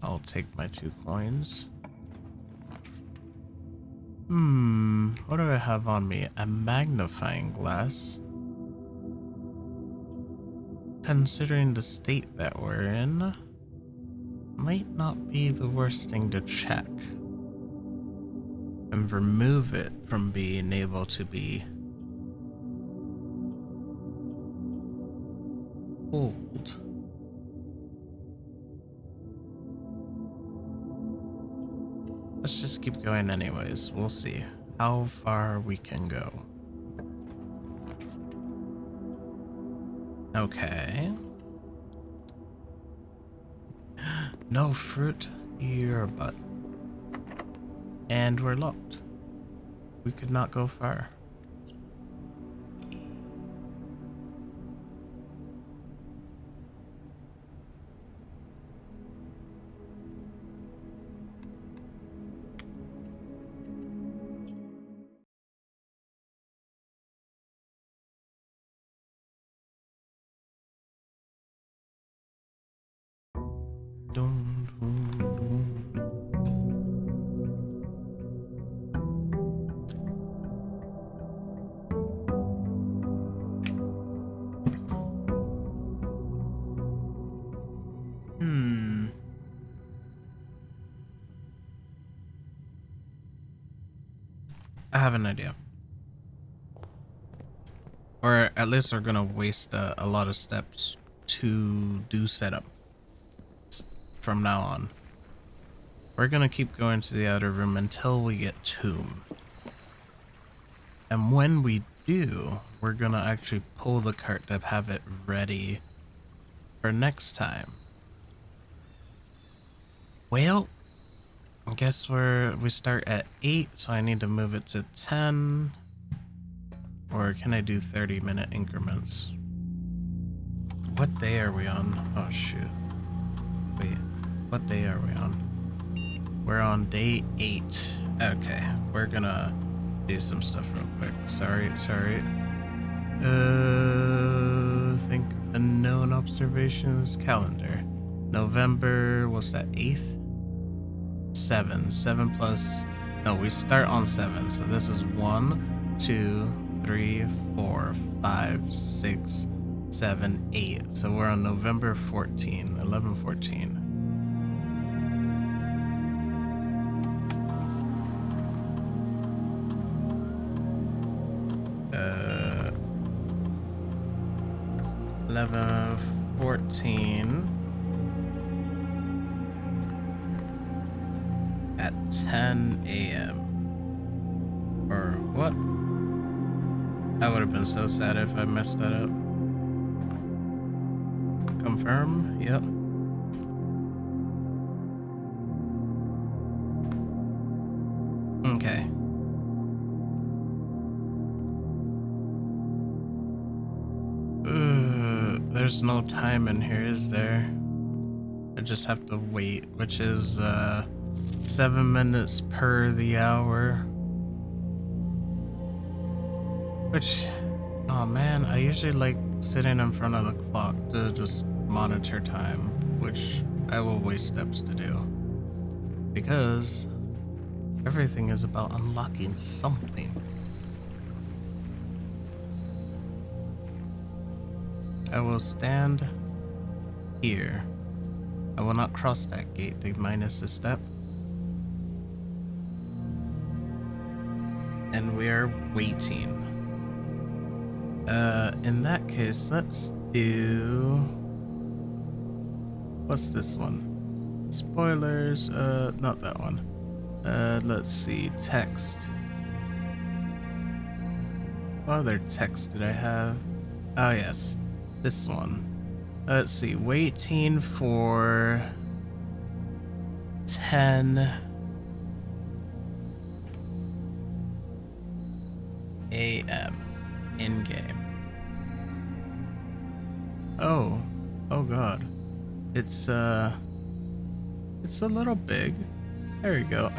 I'll take my 2 coins. What do I have on me? A magnifying glass. Considering the state that we're in, might not be the worst thing to check. And remove it from being able to be pulled. let's just keep going anyways. We'll see how far we can go. Okay. No fruit, your butt. And we're locked. We could not go far. Dun, dun, dun. I have an idea. Or at least we're gonna waste a lot of steps to do setup from now on. We're gonna keep going to the outer room until we get tomb. And when we do, we're gonna actually pull the cart to have it ready for next time. Well, I guess we start at 8, so I need to move it to 10. Or can I do 30-minute increments? What day are we on? Oh shoot. Wait, what day are we on? We're on day 8. Okay, we're gonna do some stuff real quick. Sorry. Think unknown observations calendar. November, what's that, 8th? 7 plus, no, we start on 7, so this is 1, 2, 3, 4, 5, 6, 7, 8. So we're on November 14, 11/14. Uh, 11/14 at 10 a.m. Or what? I would have been so sad if I messed that up. Confirm? Yep. Okay. There's no time in here, is there? I just have to wait, which is 7 minutes per the hour. Which, oh man, I usually like sitting in front of the clock to just monitor time, which I will waste steps to do. Because everything is about unlocking something. I will stand here. I will not cross that gate to minus a step. And we are waiting. In that case, let's do... What's this one? Spoilers, not that one. Let's see, text. What other text did I have? Oh yes, this one. Let's see, waiting for 10 a.m. in game. Oh god. It's a little big. There you go.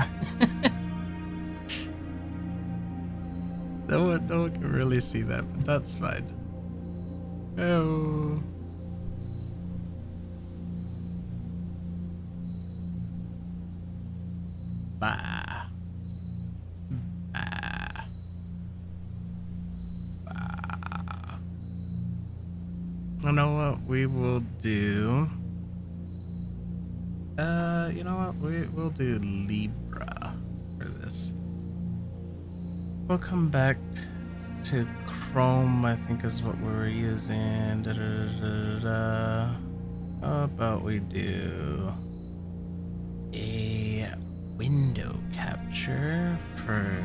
No one can really see that, but that's fine. Oh. Bah. Bah. Bah. You know what we will do? You know what? We'll do Libra for this. We'll come back to Chrome, I think is what we were using. How about we do a window capture for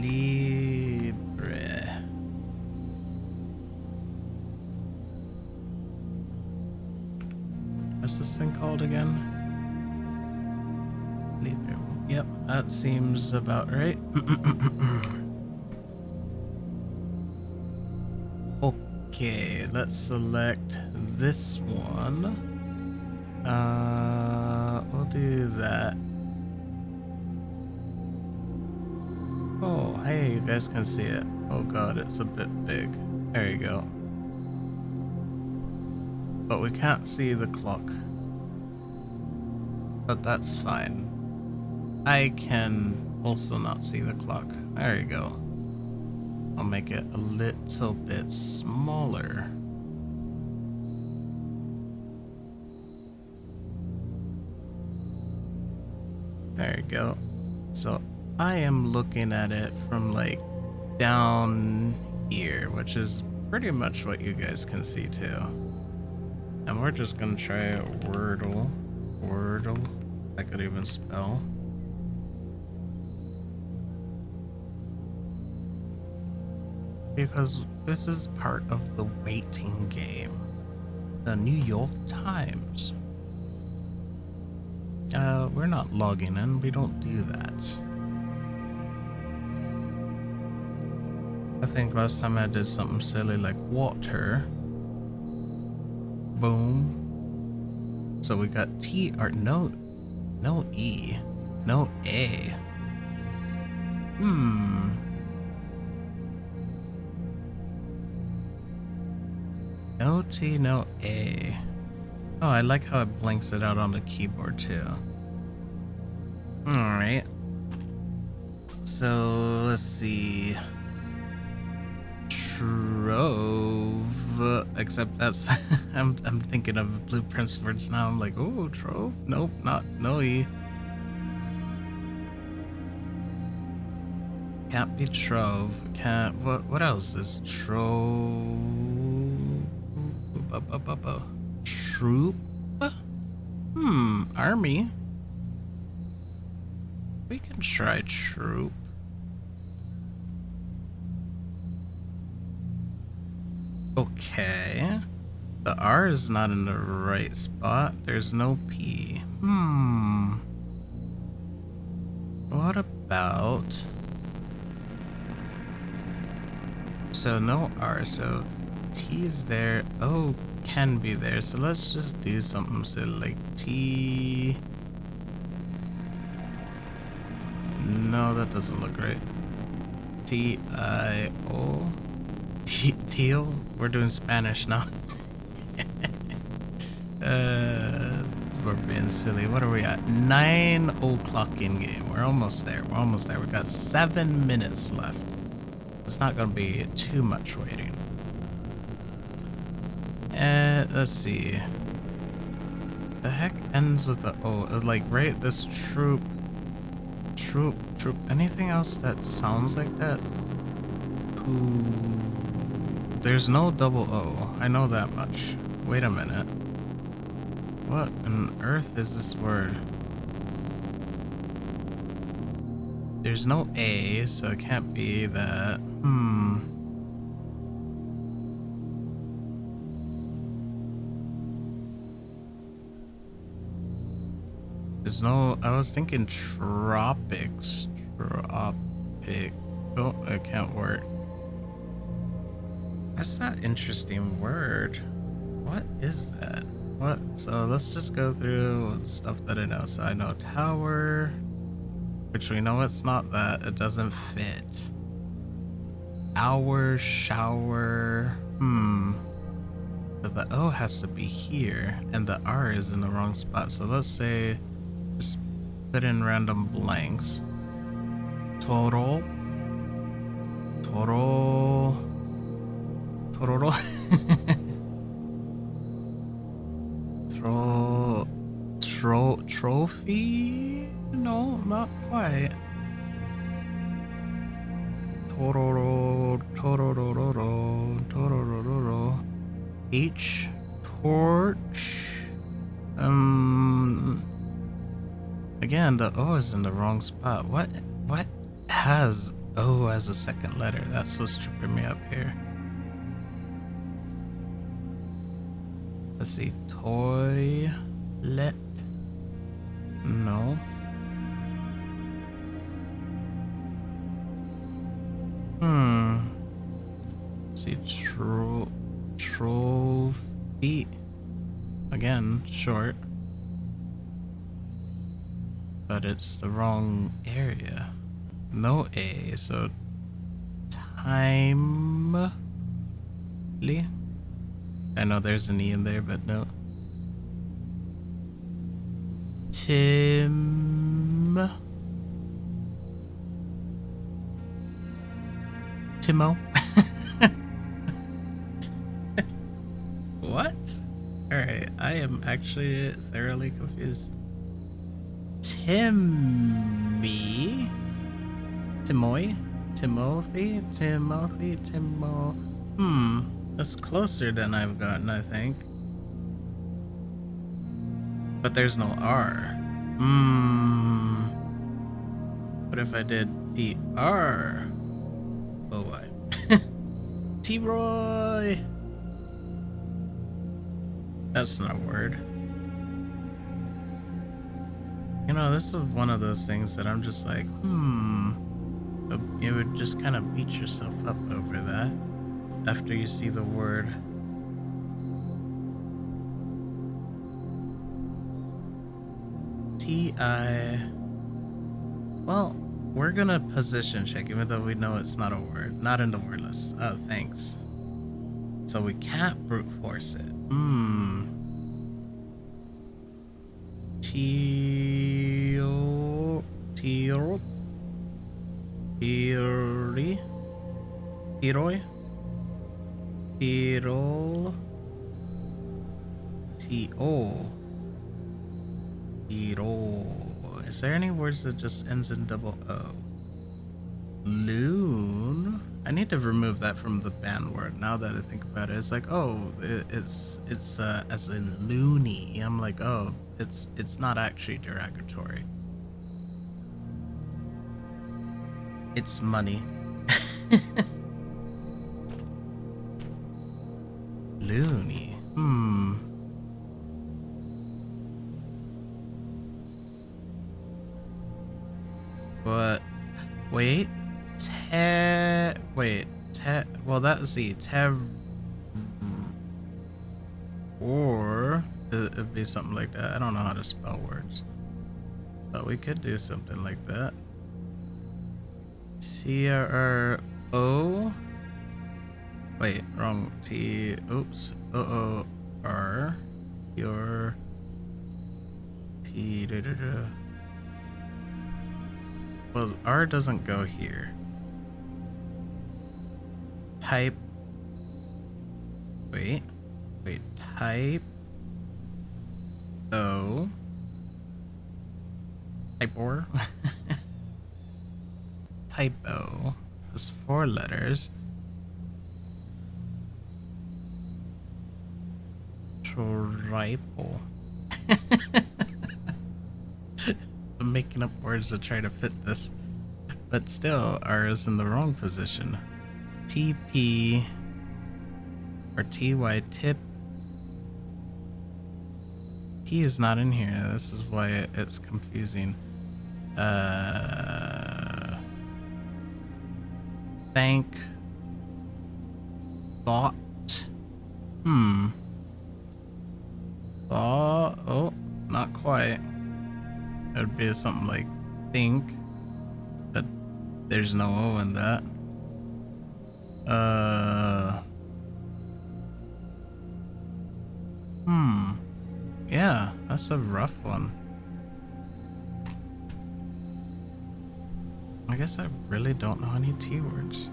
Libre. What's this thing called again? Libre. Yep, that seems about right. Okay, let's select this one. We'll do that. Oh, hey, you guys can see it. Oh god, it's a bit big. There you go. But we can't see the clock. But that's fine. I can also not see the clock. There you go. I'll make it a little bit smaller. There you go. So I am looking at it from like down here, which is pretty much what you guys can see too. And we're just gonna try Wordle. Wordle. I could even spell. Because this is part of the waiting game. The New York Times. We're not logging in, we don't do that. I think last time I did something silly like water. Boom. So we got T or no E, no A. No T, no A. Oh, I like how it blanks it out on the keyboard too. Alright. So let's see. Trove. Except that's I'm thinking of blueprints words now. I'm like, oh, trove? Nope, not no E. Can't be trove. Can't what else is trove? Troop? Army. We can try troop. Okay. The R is not in the right spot. There's no P. What about... So no R, so T's there. O can be there. So let's just do something so like T. No, that doesn't look right. T-I-O. Teal? We're doing Spanish now. We're being silly. What are we at? 9 o'clock in game. We're almost there. We're almost there. We got 7 minutes left. It's not going to be too much waiting. Let's see. The heck ends with the O? Like, right? This troop. Anything else that sounds like that? Ooh. There's no double O. I know that much. Wait a minute. What on earth is this word? There's no A, so it can't be that. There's no... I was thinking tropics. Tropic. Oh, it can't work. That's an interesting word. What is that? What? So let's just go through stuff that I know. So I know tower, which we know it's not that. It doesn't fit. Hour, shower. But the O has to be here, and the R is in the wrong spot. So let's say, just put in random blanks. Toro. Tororo. Trophy? No, not quite. Tororo. H. Torch. again, the O is in the wrong spot. What has O as a second letter? That's what's tripping me up here. Let's see. Toilet. No. Let's see. Trophy. Again, short. But it's the wrong area. No A, so timely. I know there's an E in there, but no. Timo. What? Alright, I am actually thoroughly confused. Timmy? Timoy? Timothy? Timo. That's closer than I've gotten, I think. But there's no R. What if I did T-R? Oh, why? T-Roy! That's not a word. You know, this is one of those things that I'm just like, You would just kind of beat yourself up over that after you see the word. T-I... Well, we're gonna position check, even though we know it's not a word. Not in the word list. Oh, thanks. So we can't brute force it. Is there any words that just ends in double O? Loon. I need to remove that from the ban word. Now that I think about it, it's like, oh, it's as in loony. I'm like, oh, it's not actually derogatory. It's money. Loony. But wait. Well, that's the or it'd be something like that. I don't know how to spell words, but we could do something like that. T-R-O. Wait, wrong. T. Oops. O-O-R. Your. T. Well, R doesn't go here. Type. Wait. Type. O. Type-or. Typo. There's 4 letters. Triple. I'm making up words to try to fit this. But still, R is in the wrong position. TP or TY tip. P is not in here. This is why it's confusing. Thank. Thought. Thought. Oh, not quite. It would be something like think. But there's no O in that. Yeah, that's a rough one. I guess I really don't know any T words.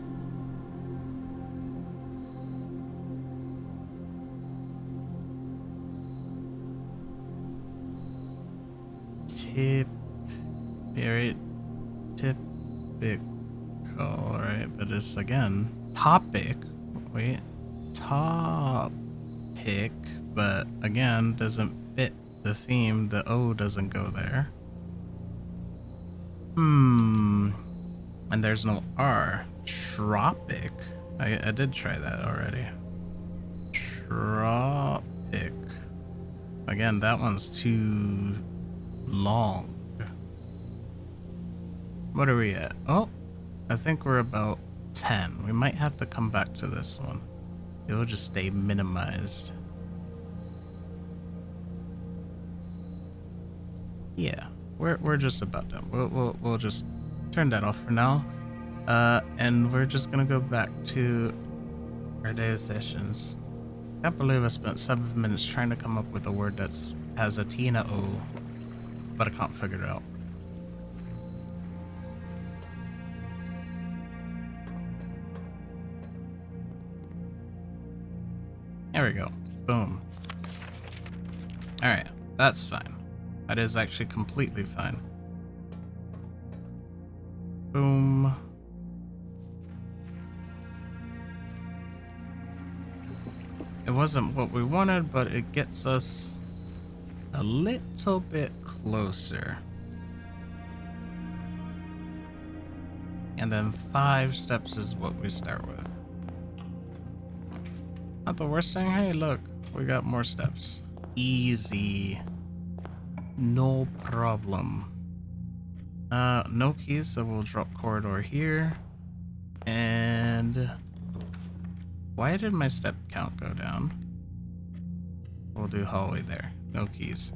Very typical, right? But it's again topic. Wait, topic, but again doesn't fit the theme. The O doesn't go there. Hmm. And there's no R. Tropic. I did try that already. Tropic. Again, that one's too long. What are we at? Oh, I think we're about 10. We might have to come back to this one. It'll just stay minimized. Yeah, we're just about done. We'll just turn that off for now. And we're just gonna go back to our day sessions. Can't believe I spent 7 minutes trying to come up with a word that has a T and a O, but I can't figure it out. There we go. Boom. Alright, that's fine. That is actually completely fine. Boom. It wasn't what we wanted, but it gets us a little bit closer. And then 5 steps is what we start with. Not the worst thing. Hey, look, we got more steps. Easy. No problem. No keys, so we'll drop corridor here. And why did my step count go down? We'll do hallway there. No keys.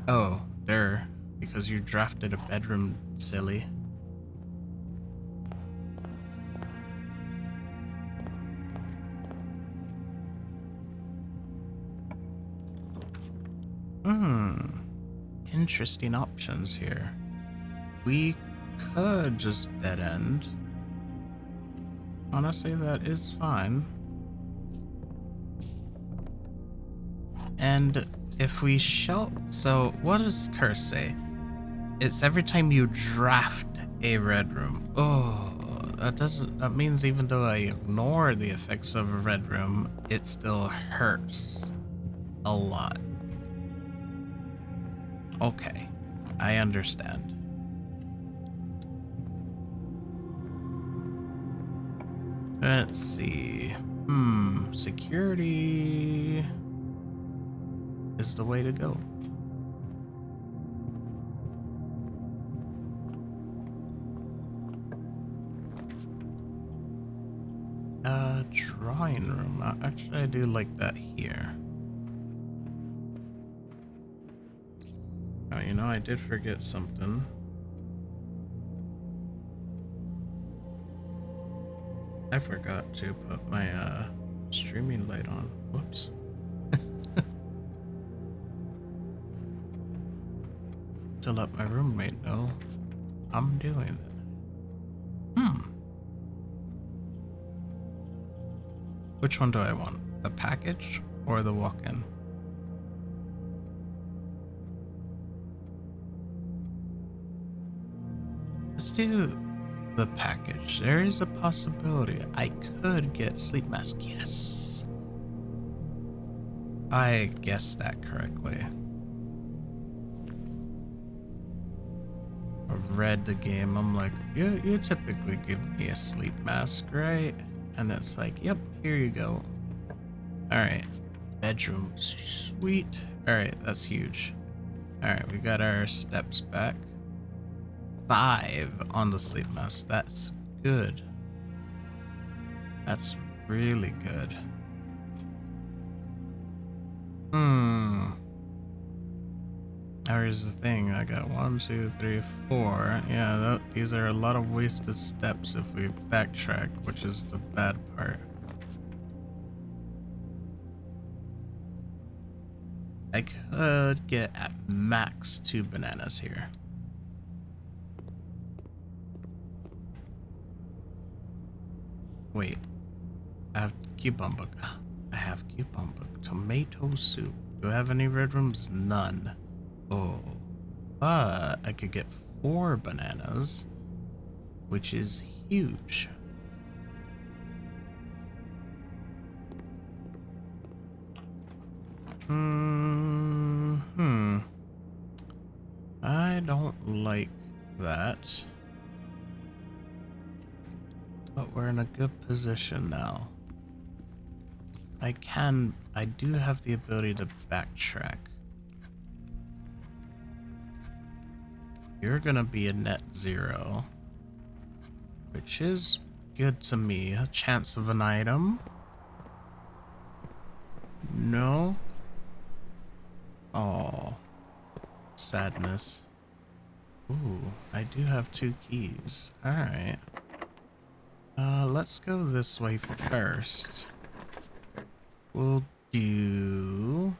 Oh, there. Because you drafted a bedroom, silly. Interesting options here. We could just dead end. Honestly, that is fine. And if we show... So, what does curse say? It's every time you draft a red room. Oh, that means even though I ignore the effects of a red room, it still hurts a lot. Okay, I understand. Let's see. Security is the way to go. Drawing room. Actually, I do like that here. Oh, you know, I did forget something. I forgot to put my streaming light on. Whoops. To let my roommate know I'm doing it. Which one do I want? The package or the walk-in? Let's do the package. There is a possibility I could get sleep mask. Yes. I guessed that correctly. I read the game. I'm like, you typically give me a sleep mask, right? And it's like, yep, here you go. Alright. Bedroom. Sweet. Alright, that's huge. Alright, we got our steps back. 5 on the sleep mask. That's good. That's really good. Here's the thing. I got 1, 2, 3, 4. Yeah, these are a lot of wasted steps if we backtrack, which is the bad part. I could get at max 2 bananas here. Wait, I have coupon book. I have coupon book. Tomato soup. Do I have any red rooms? None. Oh, but I could get 4 bananas, which is huge. I don't like that. But we're in a good position now. I do have the ability to backtrack. You're gonna be a net 0, which is good to me. A chance of an item. No. Oh, sadness. Ooh, I do have 2 keys. Alright. Let's go this way first. We'll do...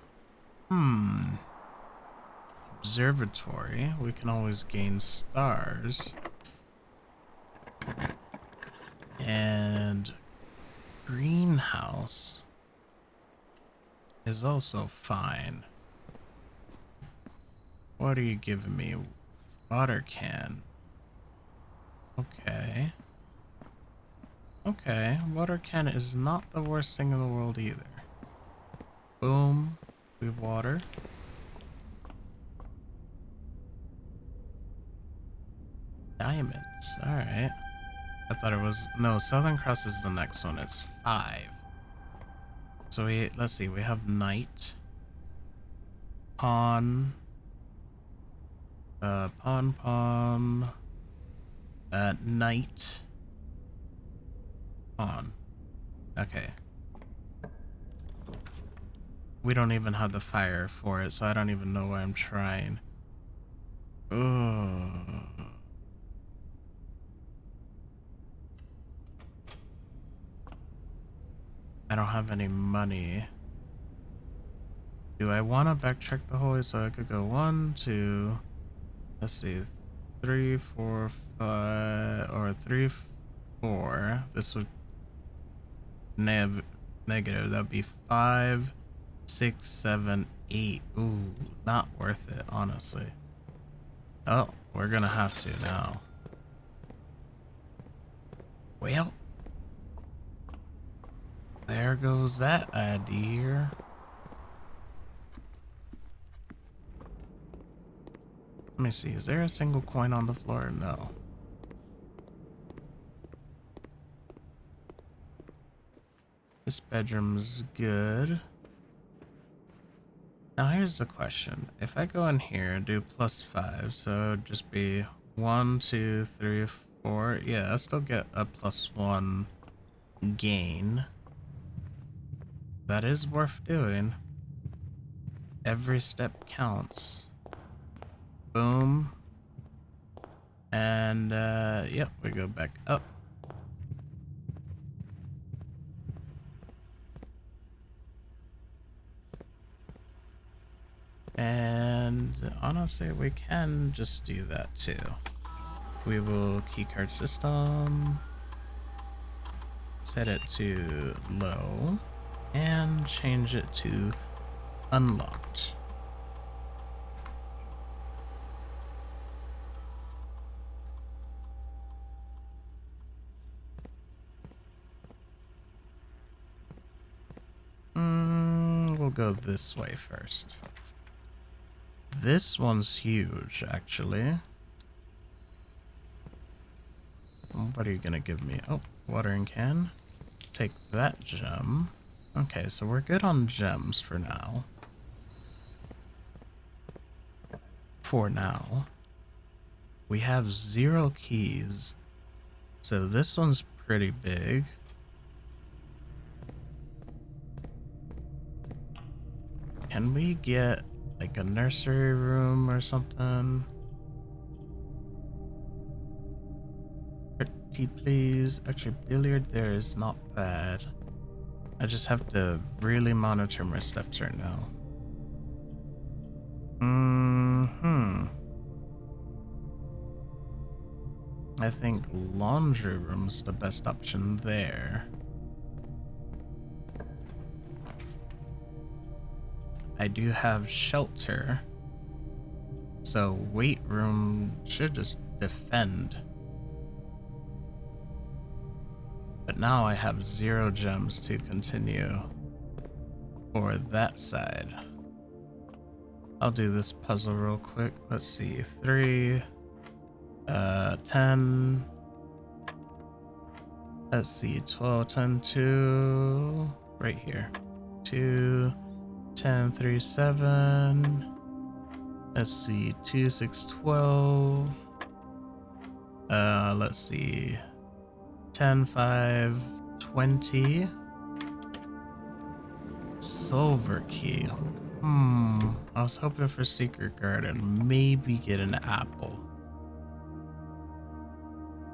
Observatory. We can always gain stars. And greenhouse is also fine. What are you giving me? Water can. Okay. Okay, water can is not the worst thing in the world either. Boom. We have water. Diamonds. Alright. I thought it was... No, Southern Cross is the next one. It's 5. So let's see. We have night. Pawn. Pawn. Night. Pawn. Okay. We don't even have the fire for it, so I don't even know why I'm trying. Ugh. I don't have any money. Do I want to backtrack the whole way so I could go 1, 2, let's see, 3, 4, 5, or 3, 4. This would negative. That would be 5, 6, 7, 8. Ooh, not worth it, honestly. Oh, we're gonna have to now. Well, there goes that idea. Let me see, is there a single coin on the floor? No. This bedroom's good. Now here's the question. If I go in here and do +5, so it'd just be 1, 2, 3, 4. Yeah, I still get a +1 gain. That is worth doing. Every step counts. Boom. And, yep, we go back up. And honestly, we can just do that too. We will keycard system, set it to low, and change it to unlocked. We'll go this way first. This one's huge, actually. What are you gonna give me? Oh, watering can. Take that gem. Okay, so we're good on gems for now. For now. We have 0 keys. So this one's pretty big. Can we get like a nursery room or something? Pretty please. Actually, billiard there is not bad. I just have to really monitor my steps right now. I think laundry room's the best option there. I do have shelter, so weight room should just defend. But now I have 0 gems to continue for that side. I'll do this puzzle real quick. Let's see, 3, 10. Let's see, 12, 10, 2. Right here. 2, 10, 3, 7. Let's see, 2, 6, 12. Let's see. 10, 5, 20. Silver key. I was hoping for secret garden. Maybe get an apple.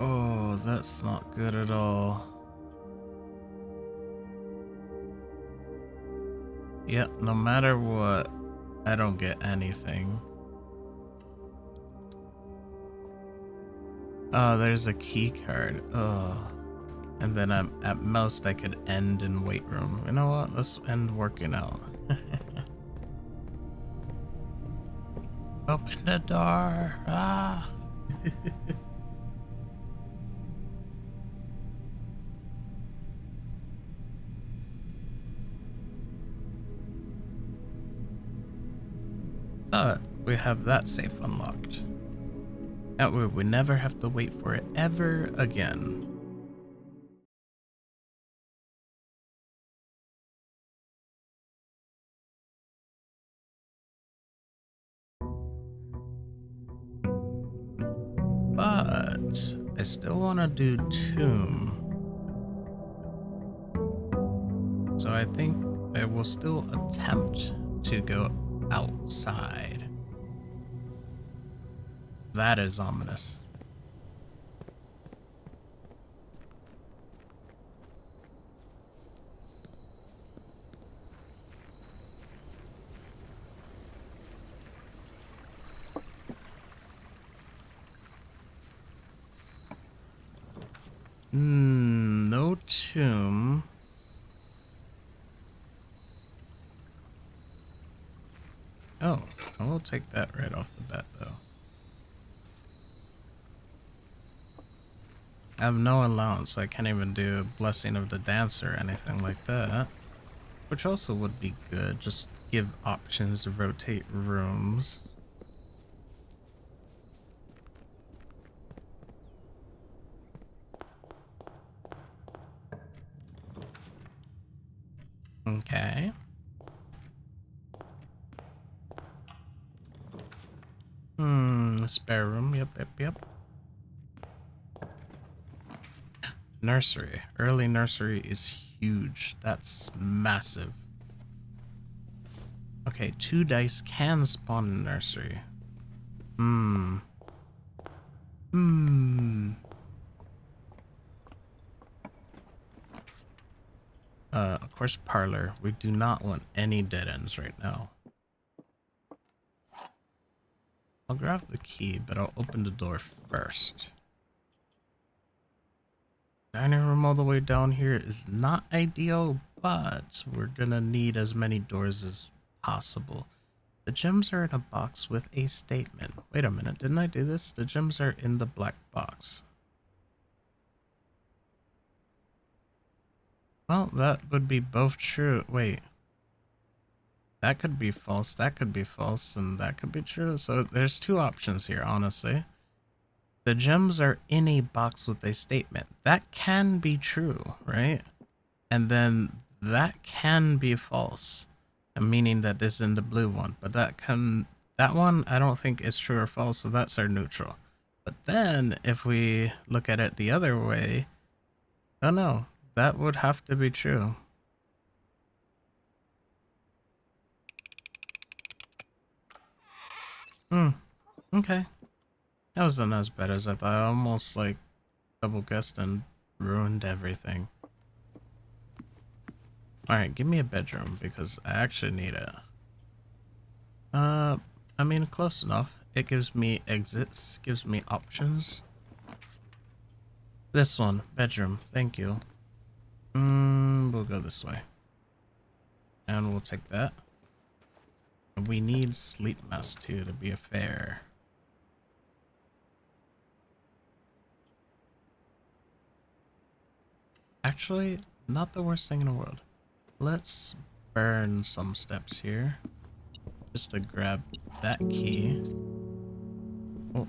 Oh, that's not good at all. Yeah, no matter what, I don't get anything. Oh, there's a key card. Oh. And then at most I could end in weight room. You know what? Let's end working out. Open the door. Ah. But we have that safe unlocked. That way we never have to wait for it ever again. But I still want to do tomb. So I think I will still attempt to go outside. That is ominous. No tomb. Oh, I will take that right off the bat, though. I have no allowance, so I can't even do Blessing of the Dance or anything like that. Which also would be good, just give options to rotate rooms. Okay. Spare room, yep. Nursery. Early nursery is huge. That's massive. Okay, 2 dice can spawn in nursery. Of course, parlor. We do not want any dead ends right now. I'll grab the key, but I'll open the door first. Dining room all the way down here is not ideal, but we're gonna need as many doors as possible. The gems are in a box with a statement. Wait a minute, didn't I do this? The gems are in the black box. Well, that would be both true. Wait. That could be false, that could be false, and that could be true. So there's 2 options here, honestly. The gems are in a box with a statement. That can be true, right? And then that can be false, meaning that this is in the blue one. But that one I don't think is true or false, so that's our neutral. But then if we look at it the other way, oh no, that would have to be true. Okay. That wasn't as bad as I thought. I almost like double guessed and ruined everything. Alright, give me a bedroom because I actually need it. I mean, close enough. It gives me exits, gives me options. This one, bedroom, thank you. We'll go this way. And we'll take that. We need sleep mask too, to be fair. Actually, not the worst thing in the world. Let's burn some steps here. Just to grab that key. Oh.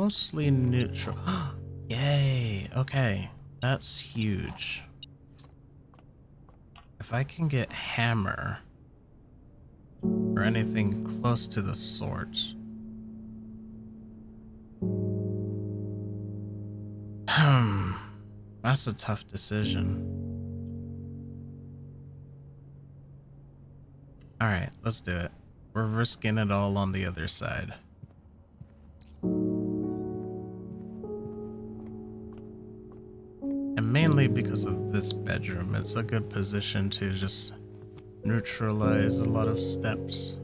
mostly neutral. Yay! Okay, that's huge. If I can get hammer or anything close to the swords. That's a tough decision. Alright, let's do it. We're risking it all on the other side. And mainly because of this bedroom, it's a good position to just neutralize a lot of steps.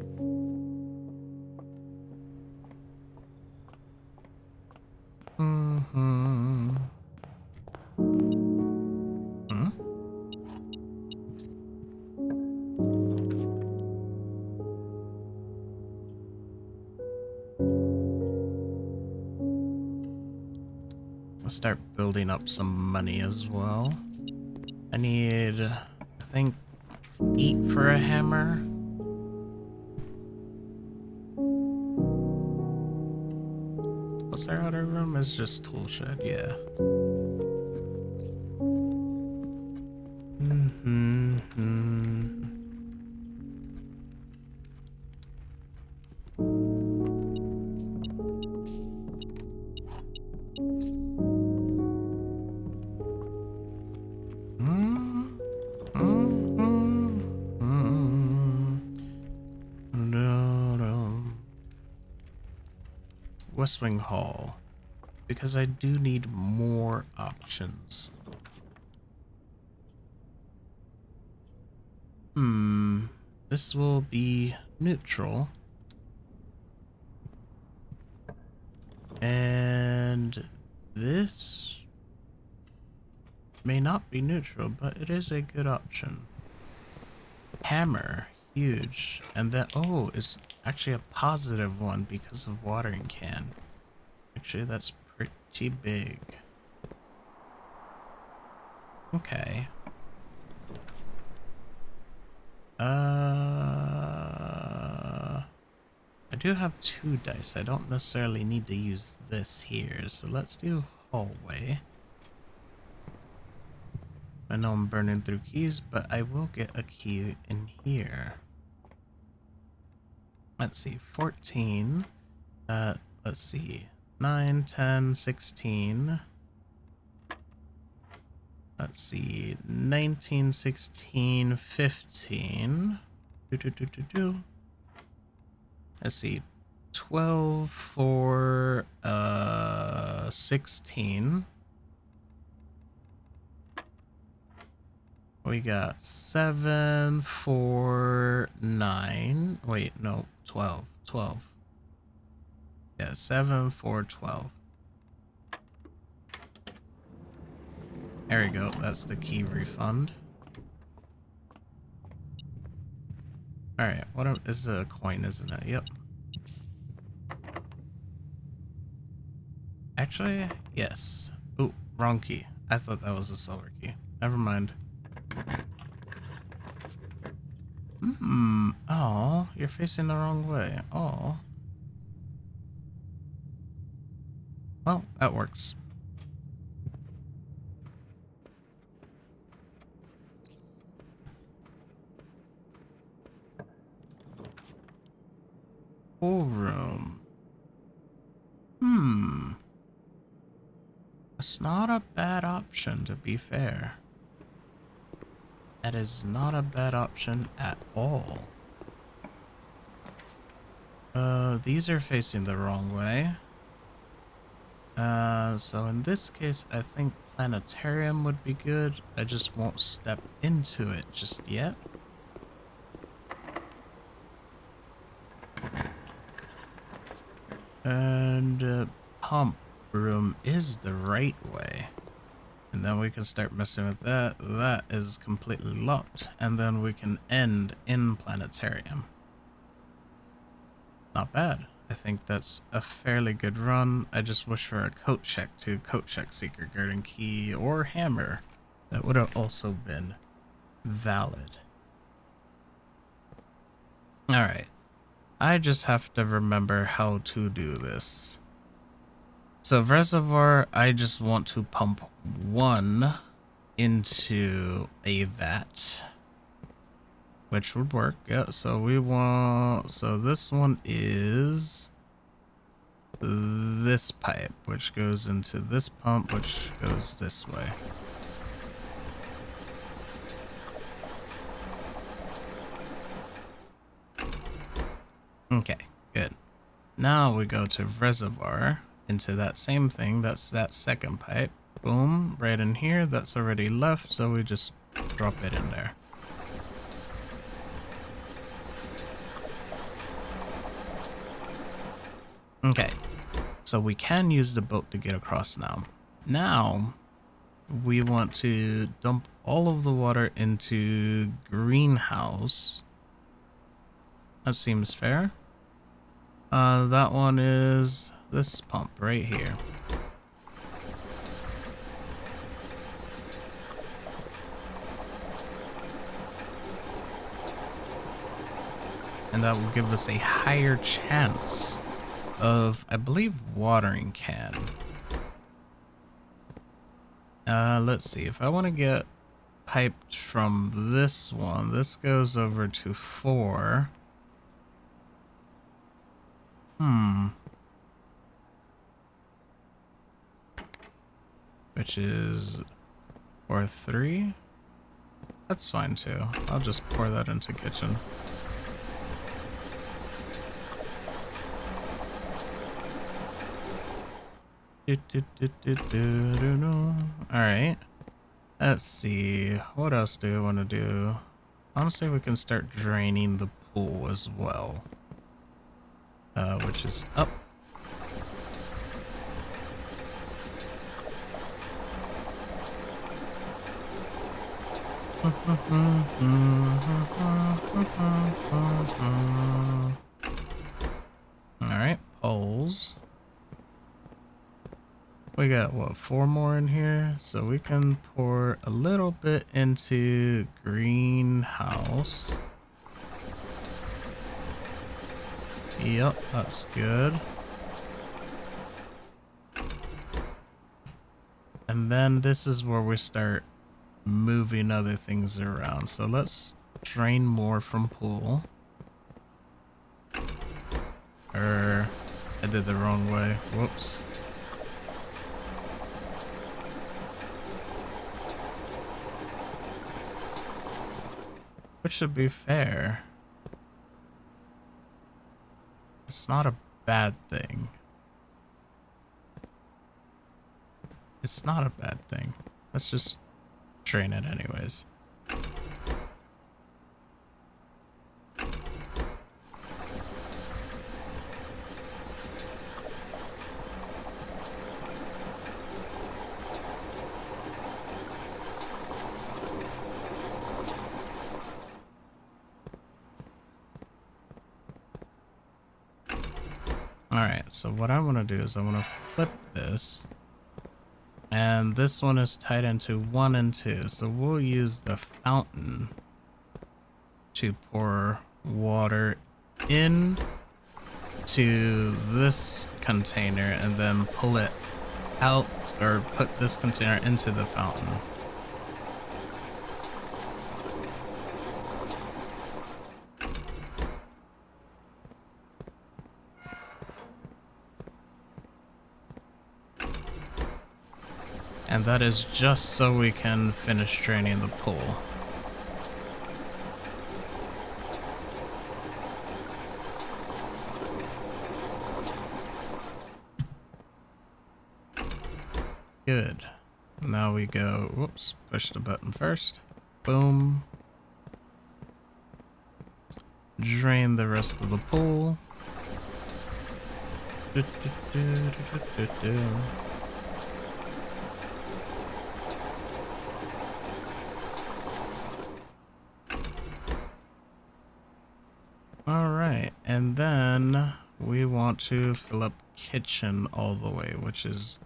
Hmm. Let's start building up some money as well. I need, I think, 8 for a hammer. What's our other room? It's just tool shed, yeah. West Wing Hall, because I do need more options. This will be neutral. And this may not be neutral, but it is a good option. Hammer, huge. And then, oh, it's actually a positive one because of watering can. Actually, that's pretty big. Okay. I do have 2 dice. I don't necessarily need to use this here, so let's do hallway. I know I'm burning through keys, but I will get a key in here. Let's see, 14. Let's see, 9, 10, 16. Let's see, 19, 16, 15. Let's see, 12 for 16. We got 7 for 9. Wait, no, 12. 12. Yeah, 7 for 12. There we go. That's the key refund. Alright, what is a coin, isn't it? Yep. Actually, yes. Ooh, wrong key. I thought that was a silver key. Never mind. Oh, you're facing the wrong way. Oh. Well, that works. Pool room. It's not a bad option, to be fair. That is not a bad option at all. These are facing the wrong way. So in this case, I think planetarium would be good. I just won't step into it just yet. And pump room is the right way. And then we can start messing with that. That is completely locked. And then we can end in planetarium. Not bad. I think that's a fairly good run. I just wish for a coat check to coat check secret garden key or hammer. That would have also been valid. Alright. I just have to remember how to do this. So reservoir, I just want to pump one into a vat, which would work. Yeah, so we want, so this one is this pipe, which goes into this pump, which goes this way. Okay, good. Now we go to reservoir, into that same thing. That's that second pipe. Boom, right in here. That's already left, so we just drop it in there. Okay, so we can use the boat to get across now. Now, we want to dump all of the water into greenhouse. That seems fair. That one is this pump right here. And that will give us a higher chance of, I believe, watering can. Let's see. If I want to get piped from this one, this goes over to 4. Which is, or 3? That's fine too. I'll just pour that into kitchen. Alright. Let's see. What else do I want to do? Honestly, we can start draining the pool as well. Which is up. Alright, poles. We got, what, 4 more in here? So we can pour a little bit into greenhouse. Yep, that's good. And then this is where we start moving other things around. So let's drain more from pool. I did the wrong way. Whoops. Which should be fair. It's not a bad thing. It's not a bad thing. Let's just drain it anyways. Alright, so what I want to do is I want to flip this. And this one is tied into 1 and 2. So we'll use the fountain to pour water in to this container and then pull it out, or put this container into the fountain. And that is just so we can finish draining the pool. Good. Now we go, whoops, push the button first. Boom. Drain the rest of the pool. Alright, and then we want to fill up kitchen all the way, which is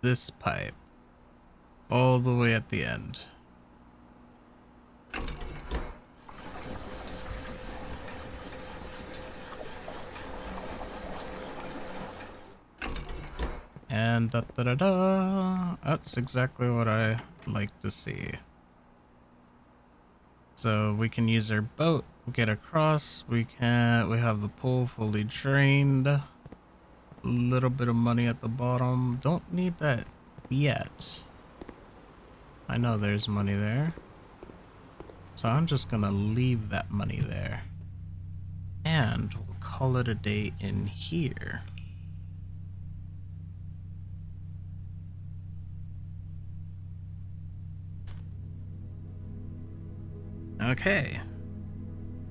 this pipe. All the way at the end. And da da da da. That's exactly what I like to see. So we can use our boat, get across. We have the pool fully drained. A little bit of money at the bottom. Don't need that yet. I know there's money there. So I'm just gonna leave that money there. And we'll call it a day in here. Okay.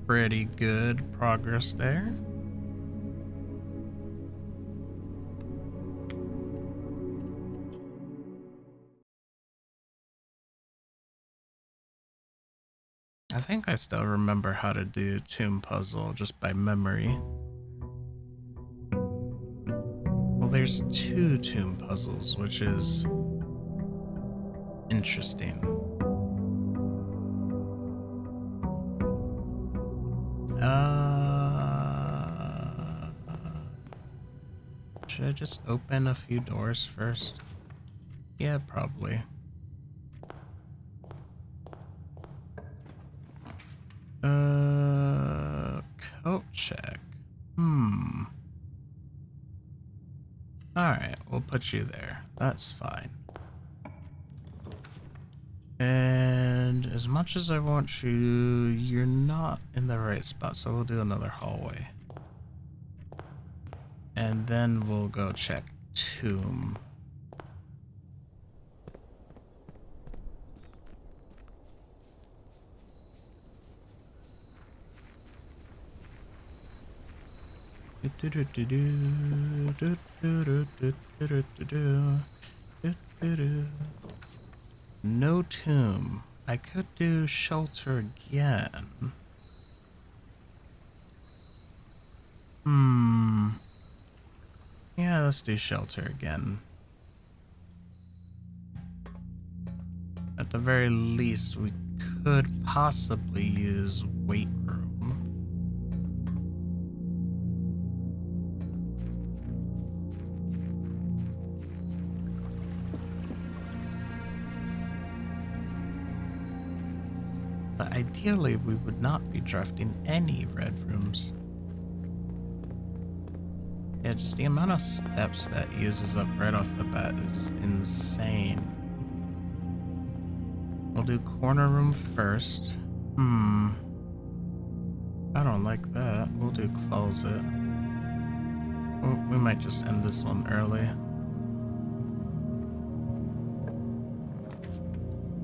Pretty good progress there. I think I still remember how to do Tomb Puzzle just by memory. Well, there's 2 Tomb Puzzles, which is interesting. Should I just open a few doors first? Yeah, probably. Coat check. Alright, we'll put you there. That's fine. And as much as I want you, you're not in the right spot, so we'll do another hallway. And then we'll go check tomb. No tomb. I could do shelter again. Yeah, let's do shelter again. At the very least, we could possibly use weight room. But ideally, we would not be drafting any red rooms. Yeah, just the amount of steps that uses up right off the bat is insane. We'll do corner room first. I don't like that. We'll do closet. We might just end this one early.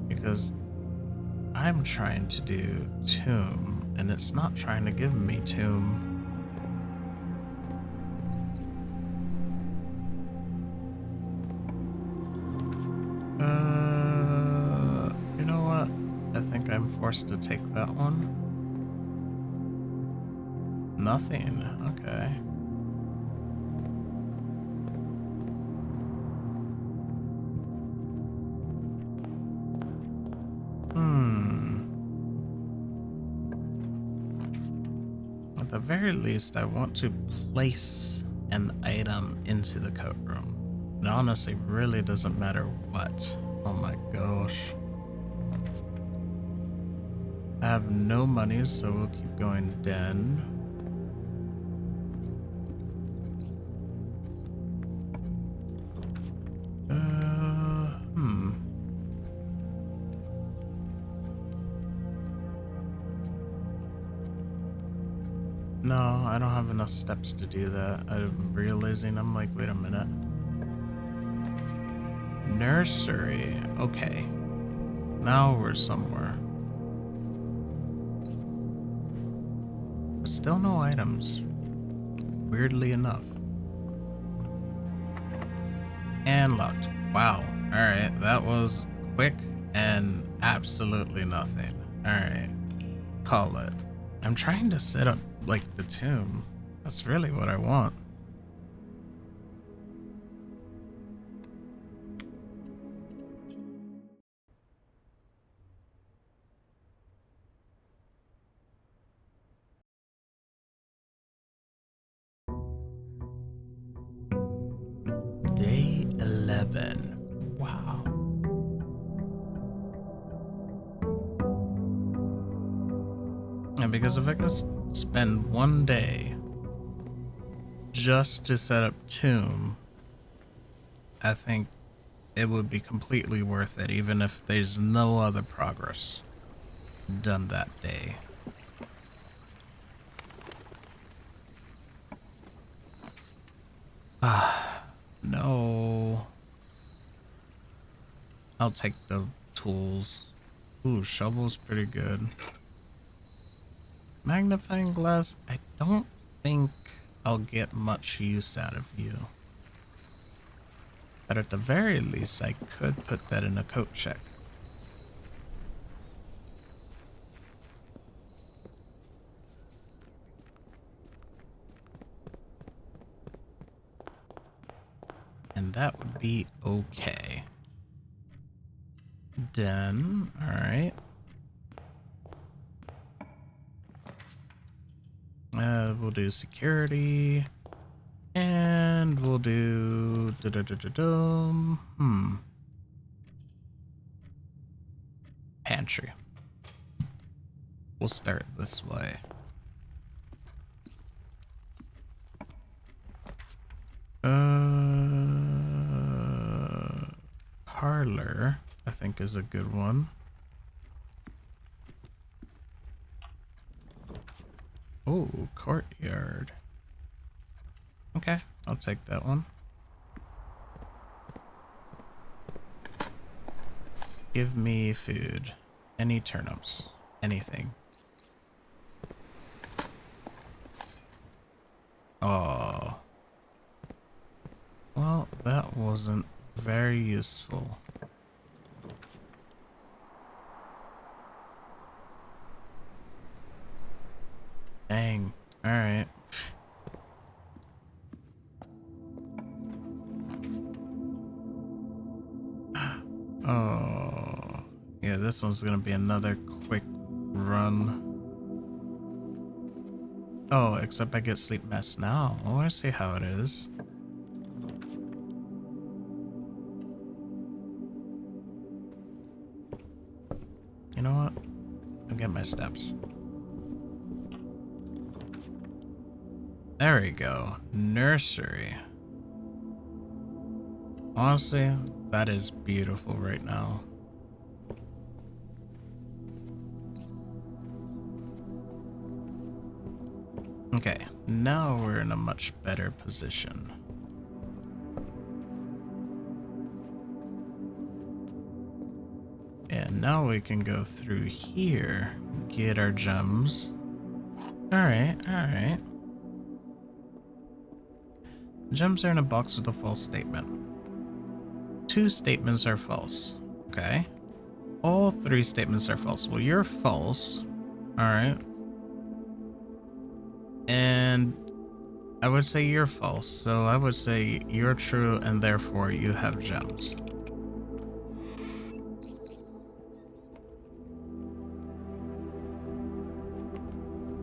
Because I'm trying to do tomb, and it's not trying to give me tomb. You know what? I think I'm forced to take that one. Nothing. Okay. At the very least, I want to place an item into the coat room. It honestly really doesn't matter what. Oh my gosh. I have no money, so we'll keep going den. No, I don't have enough steps to do that. I'm realizing, I'm like, wait a minute. Nursery. Okay. Now we're somewhere. But still no items. Weirdly enough. And locked. Wow. Alright, that was quick and absolutely nothing. Alright. Call it. I'm trying to set up, like, the tomb. That's really what I want. Day 11. Wow. And because if I could spend one day just to set up Tomb, I think it would be completely worth it, even if there's no other progress done that day. No. I'll take the tools. Ooh, shovel's pretty good. Magnifying glass, I don't think I'll get much use out of you. But at the very least, I could put that in a coat check. And that would be okay. Done. Alright. We'll do security. And we'll do... Pantry. We'll start this way. Parlor, I think, is a good one. Oh, courtyard. Okay, I'll take that one. Give me food. Any turnips. Anything. Oh. Well, that wasn't very useful. Dang. Alright. Oh. Yeah, this one's gonna be another quick run. Oh, except I get sleep mess now. Oh, I see how it is. You know what? I'll get my steps. There we go. Nursery. Honestly, that is beautiful right now. Okay, now we're in a much better position. And now we can go through here, get our gems. Alright, alright. Gems are in a box with a false statement. 2 statements are false. Okay. All 3 statements are false. Well, you're false. Alright. And I would say you're false. So I would say you're true and therefore you have gems.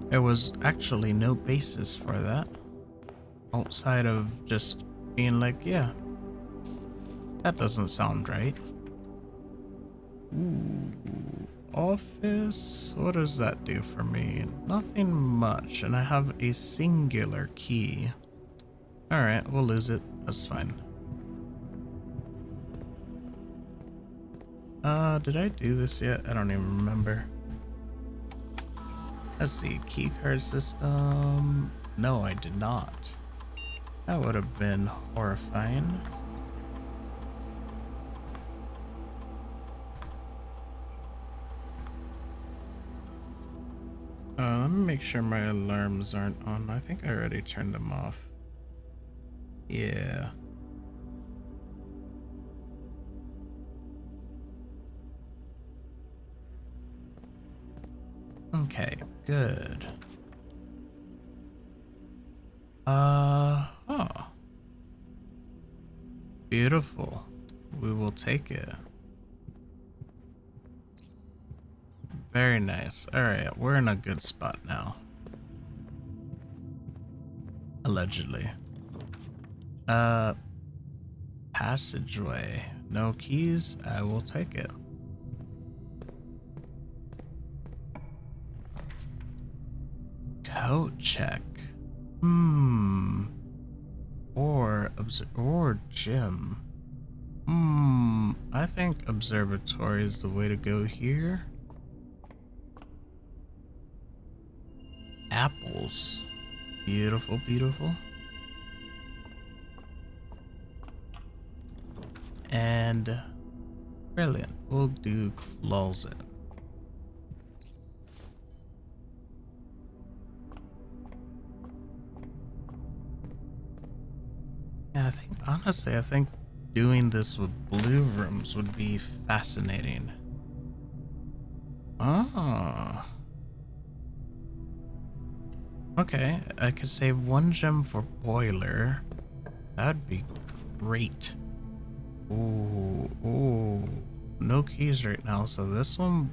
There was actually no basis for that. Outside of just being like, yeah, that doesn't sound right. Ooh, office? What does that do for me? Nothing much, and I have a singular key. Alright, we'll lose it. That's fine. Did I do this yet? I don't even remember. Let's see, keycard system. No, I did not. That would have been horrifying. Let me make sure my alarms aren't on. I think I already turned them off. Yeah. Okay, good. Oh. Beautiful. We will take it. Very nice. Alright, we're in a good spot now. Allegedly. Passageway. No keys? I will take it. Coat check. Or gym. I think observatory is the way to go here. Apples. Beautiful, beautiful. And brilliant. We'll do closet. Yeah, I think doing this with blue rooms would be fascinating. Ah. Okay, I could save 1 gem for boiler. That'd be great. Ooh. No keys right now, so this one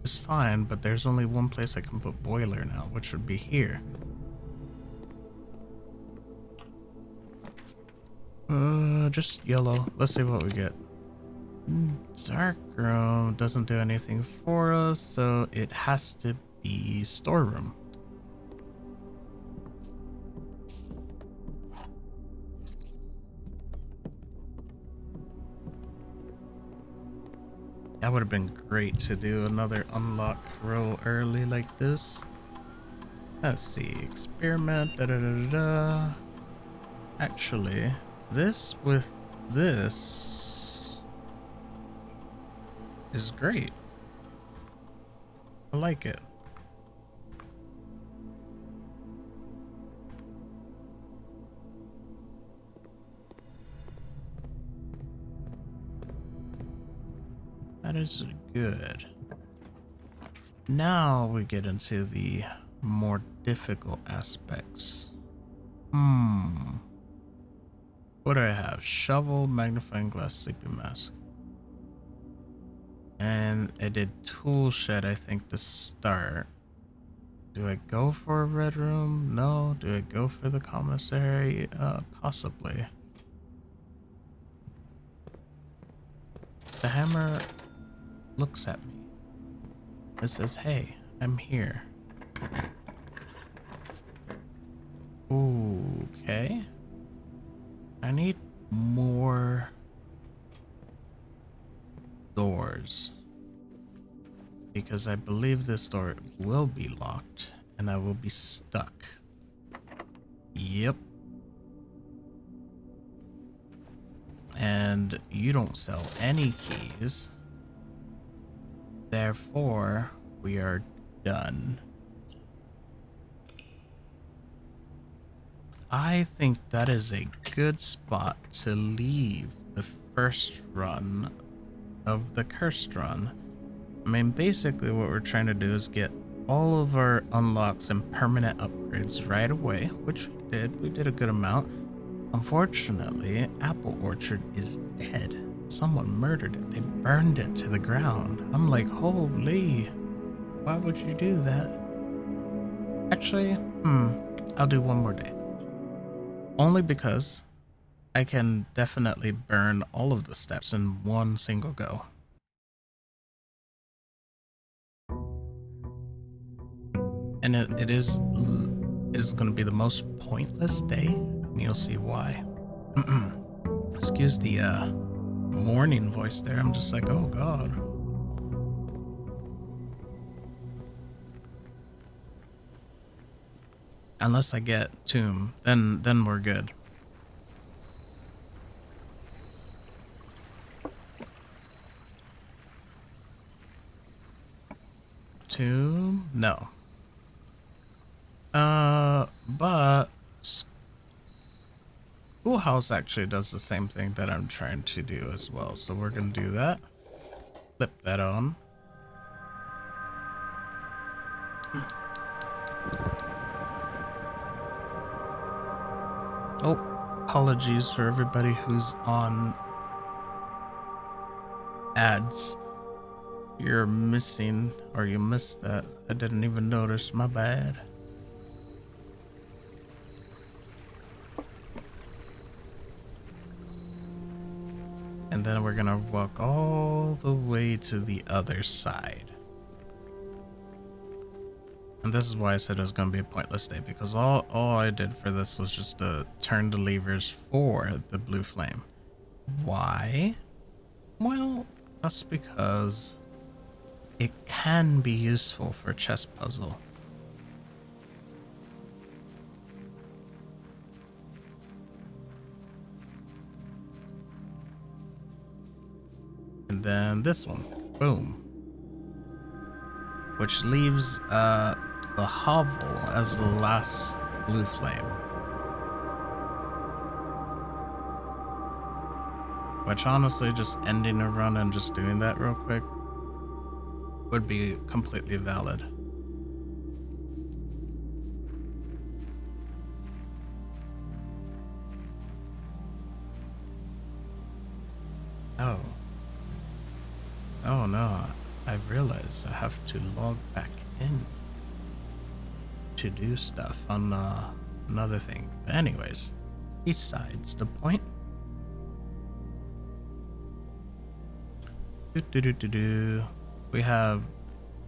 is fine, but there's only one place I can put boiler now, which would be here. Just yellow. Let's see what we get. Dark room doesn't do anything for us, so it has to be storeroom. That would have been great to do another unlock row early like this. Let's see. Experiment. Actually, this with this is great. I like it. That is good. Now we get into the more difficult aspects. What do I have? Shovel, magnifying glass, sleeping mask. And I did tool shed, I think, to start. Do I go for a red room? No. Do I go for the commissary? Possibly. The hammer looks at me. It says, hey, I'm here. Okay. I need more doors. Because I believe this door will be locked and I will be stuck. Yep. And you don't sell any keys. Therefore, we are done. I think that is a good spot to leave the first run of the cursed run. I mean, basically what we're trying to do is get all of our unlocks and permanent upgrades right away, which we did. We did a good amount. Unfortunately, Apple Orchard is dead. Someone murdered it. They burned it to the ground. I'm like, holy, why would you do that? Actually, I'll do one more day. Only because I can definitely burn all of the steps in one single go. And it is going to be the most pointless day, and you'll see why. Excuse the morning voice there. I'm just like, oh god. Unless I get Tomb, then we're good. Tomb? No. But Schoolhouse actually does the same thing that I'm trying to do as well. So we're gonna do that. Flip that on. Oh, apologies for everybody who's on ads. You're missing, or you missed that. I didn't even notice, my bad. then we're gonna walk all the way to the other side. And this is why I said it was gonna be a pointless day, because all I did for this was just to turn the levers for the blue flame. Why? Well, just because it can be useful for chess puzzle. And then this one, boom. Which leaves the hovel as the last blue flame. Which honestly, just ending a run and just doing that real quick would be completely valid. Oh. Oh no, I realized I have to log back in to do stuff on another thing. But anyways, besides the point. We have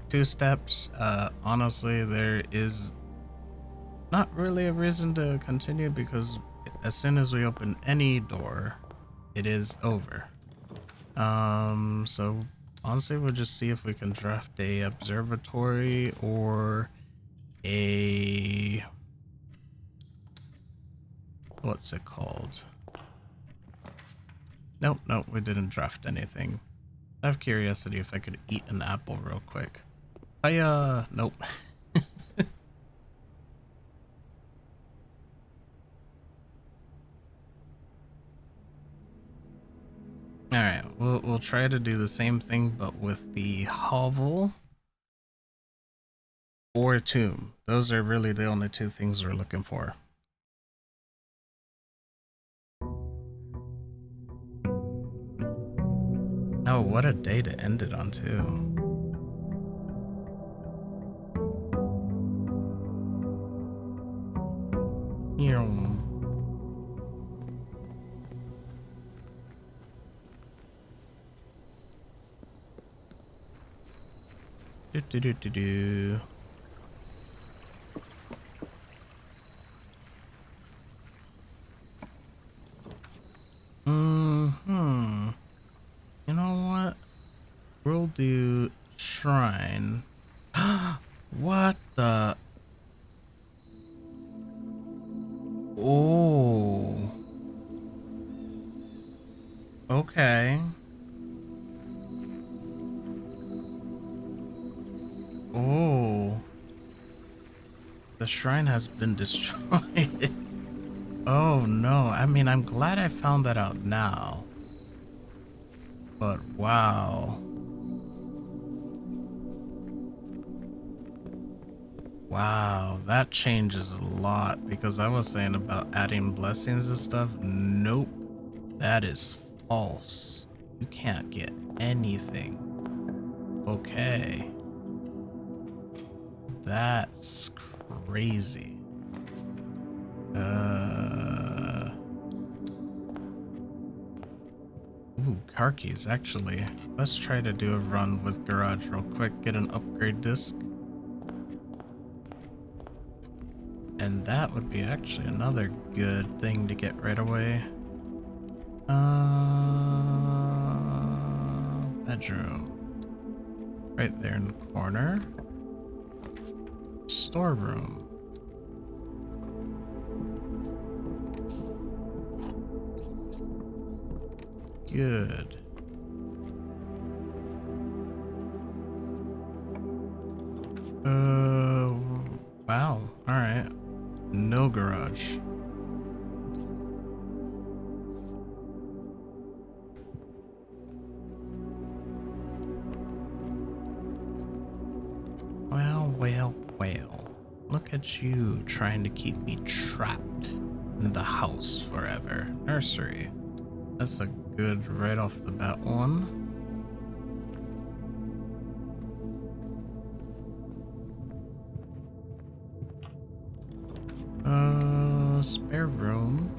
2 steps. Honestly, there is not really a reason to continue because as soon as we open any door, it is over. So honestly, we'll just see if we can draft a observatory or a, what's it called? Nope, we didn't draft anything. I have curiosity if I could eat an apple real quick. Nope. Alright, we'll try to do the same thing, but with the hovel or tomb. Those are really the only 2 things we're looking for. Oh, what a day to end it on, too. Do. You know what? We'll do shrine. What the? Oh. Okay. Oh. The shrine has been destroyed. Oh no. I mean, I'm glad I found that out now. But wow. Wow, that changes a lot because I was saying about adding blessings and stuff. Nope. That is false. You can't get anything. Okay. That's crazy. Ooh, car keys, actually. Let's try to do a run with garage real quick, get an upgrade disc. And that would be actually another good thing to get right away. Bedroom. Right there in the corner. Storeroom. Good. Wow. Alright. No garage. Well. Look at you trying to keep me trapped in the house forever. Nursery. That's a good right off the bat one. Spare room.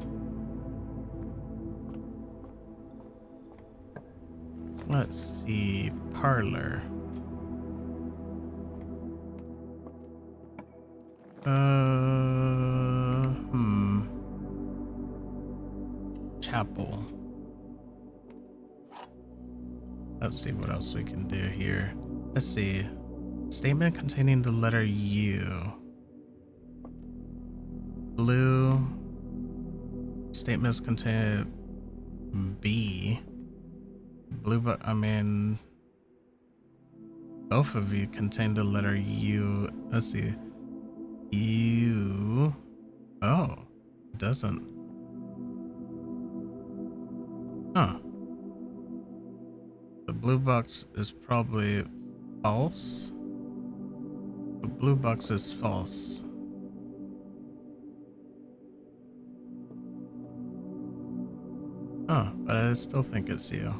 Let's see, parlor. Chapel. Let's see what else we can do here. Let's see. Statement containing the letter U. Blue. Statements contain B. Blue, but I mean, both of you contain the letter U. Let's see. U. Oh, it doesn't. Huh. The blue box is probably false. The blue box is false. Oh, but I still think it's you.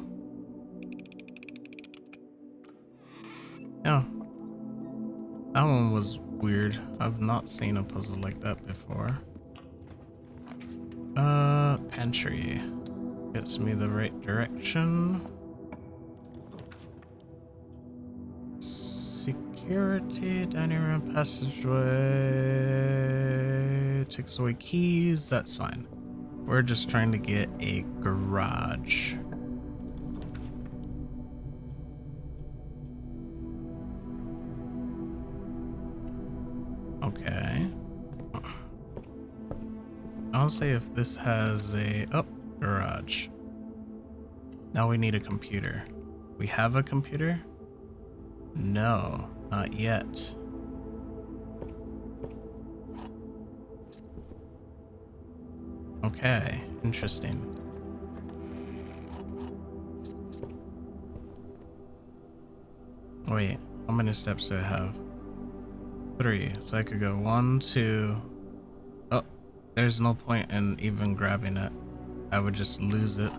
Yeah. That one was weird. I've not seen a puzzle like that before. Pantry. Gets me the right direction. Security, dining room, passageway. Takes away keys. That's fine. We're just trying to get a garage. Okay. I'll say if this has a... Oh, garage. Now we need a computer. We have a computer? No, not yet. Okay, interesting. Wait, how many steps do I have? 3. So I could go 1, 2. Oh, there's no point in even grabbing it. I would just lose it.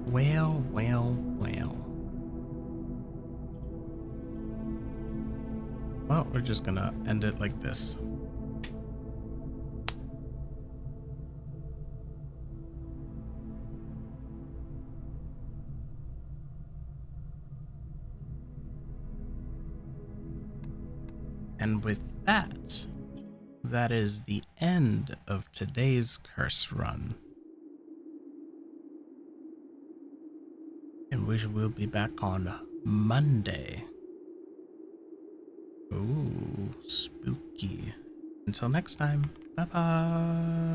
Well, well, well. Well, we're just gonna end it like this. And with that, that is the end of today's curse run. And we will be back on Monday. Ooh, spooky. Until next time, bye bye.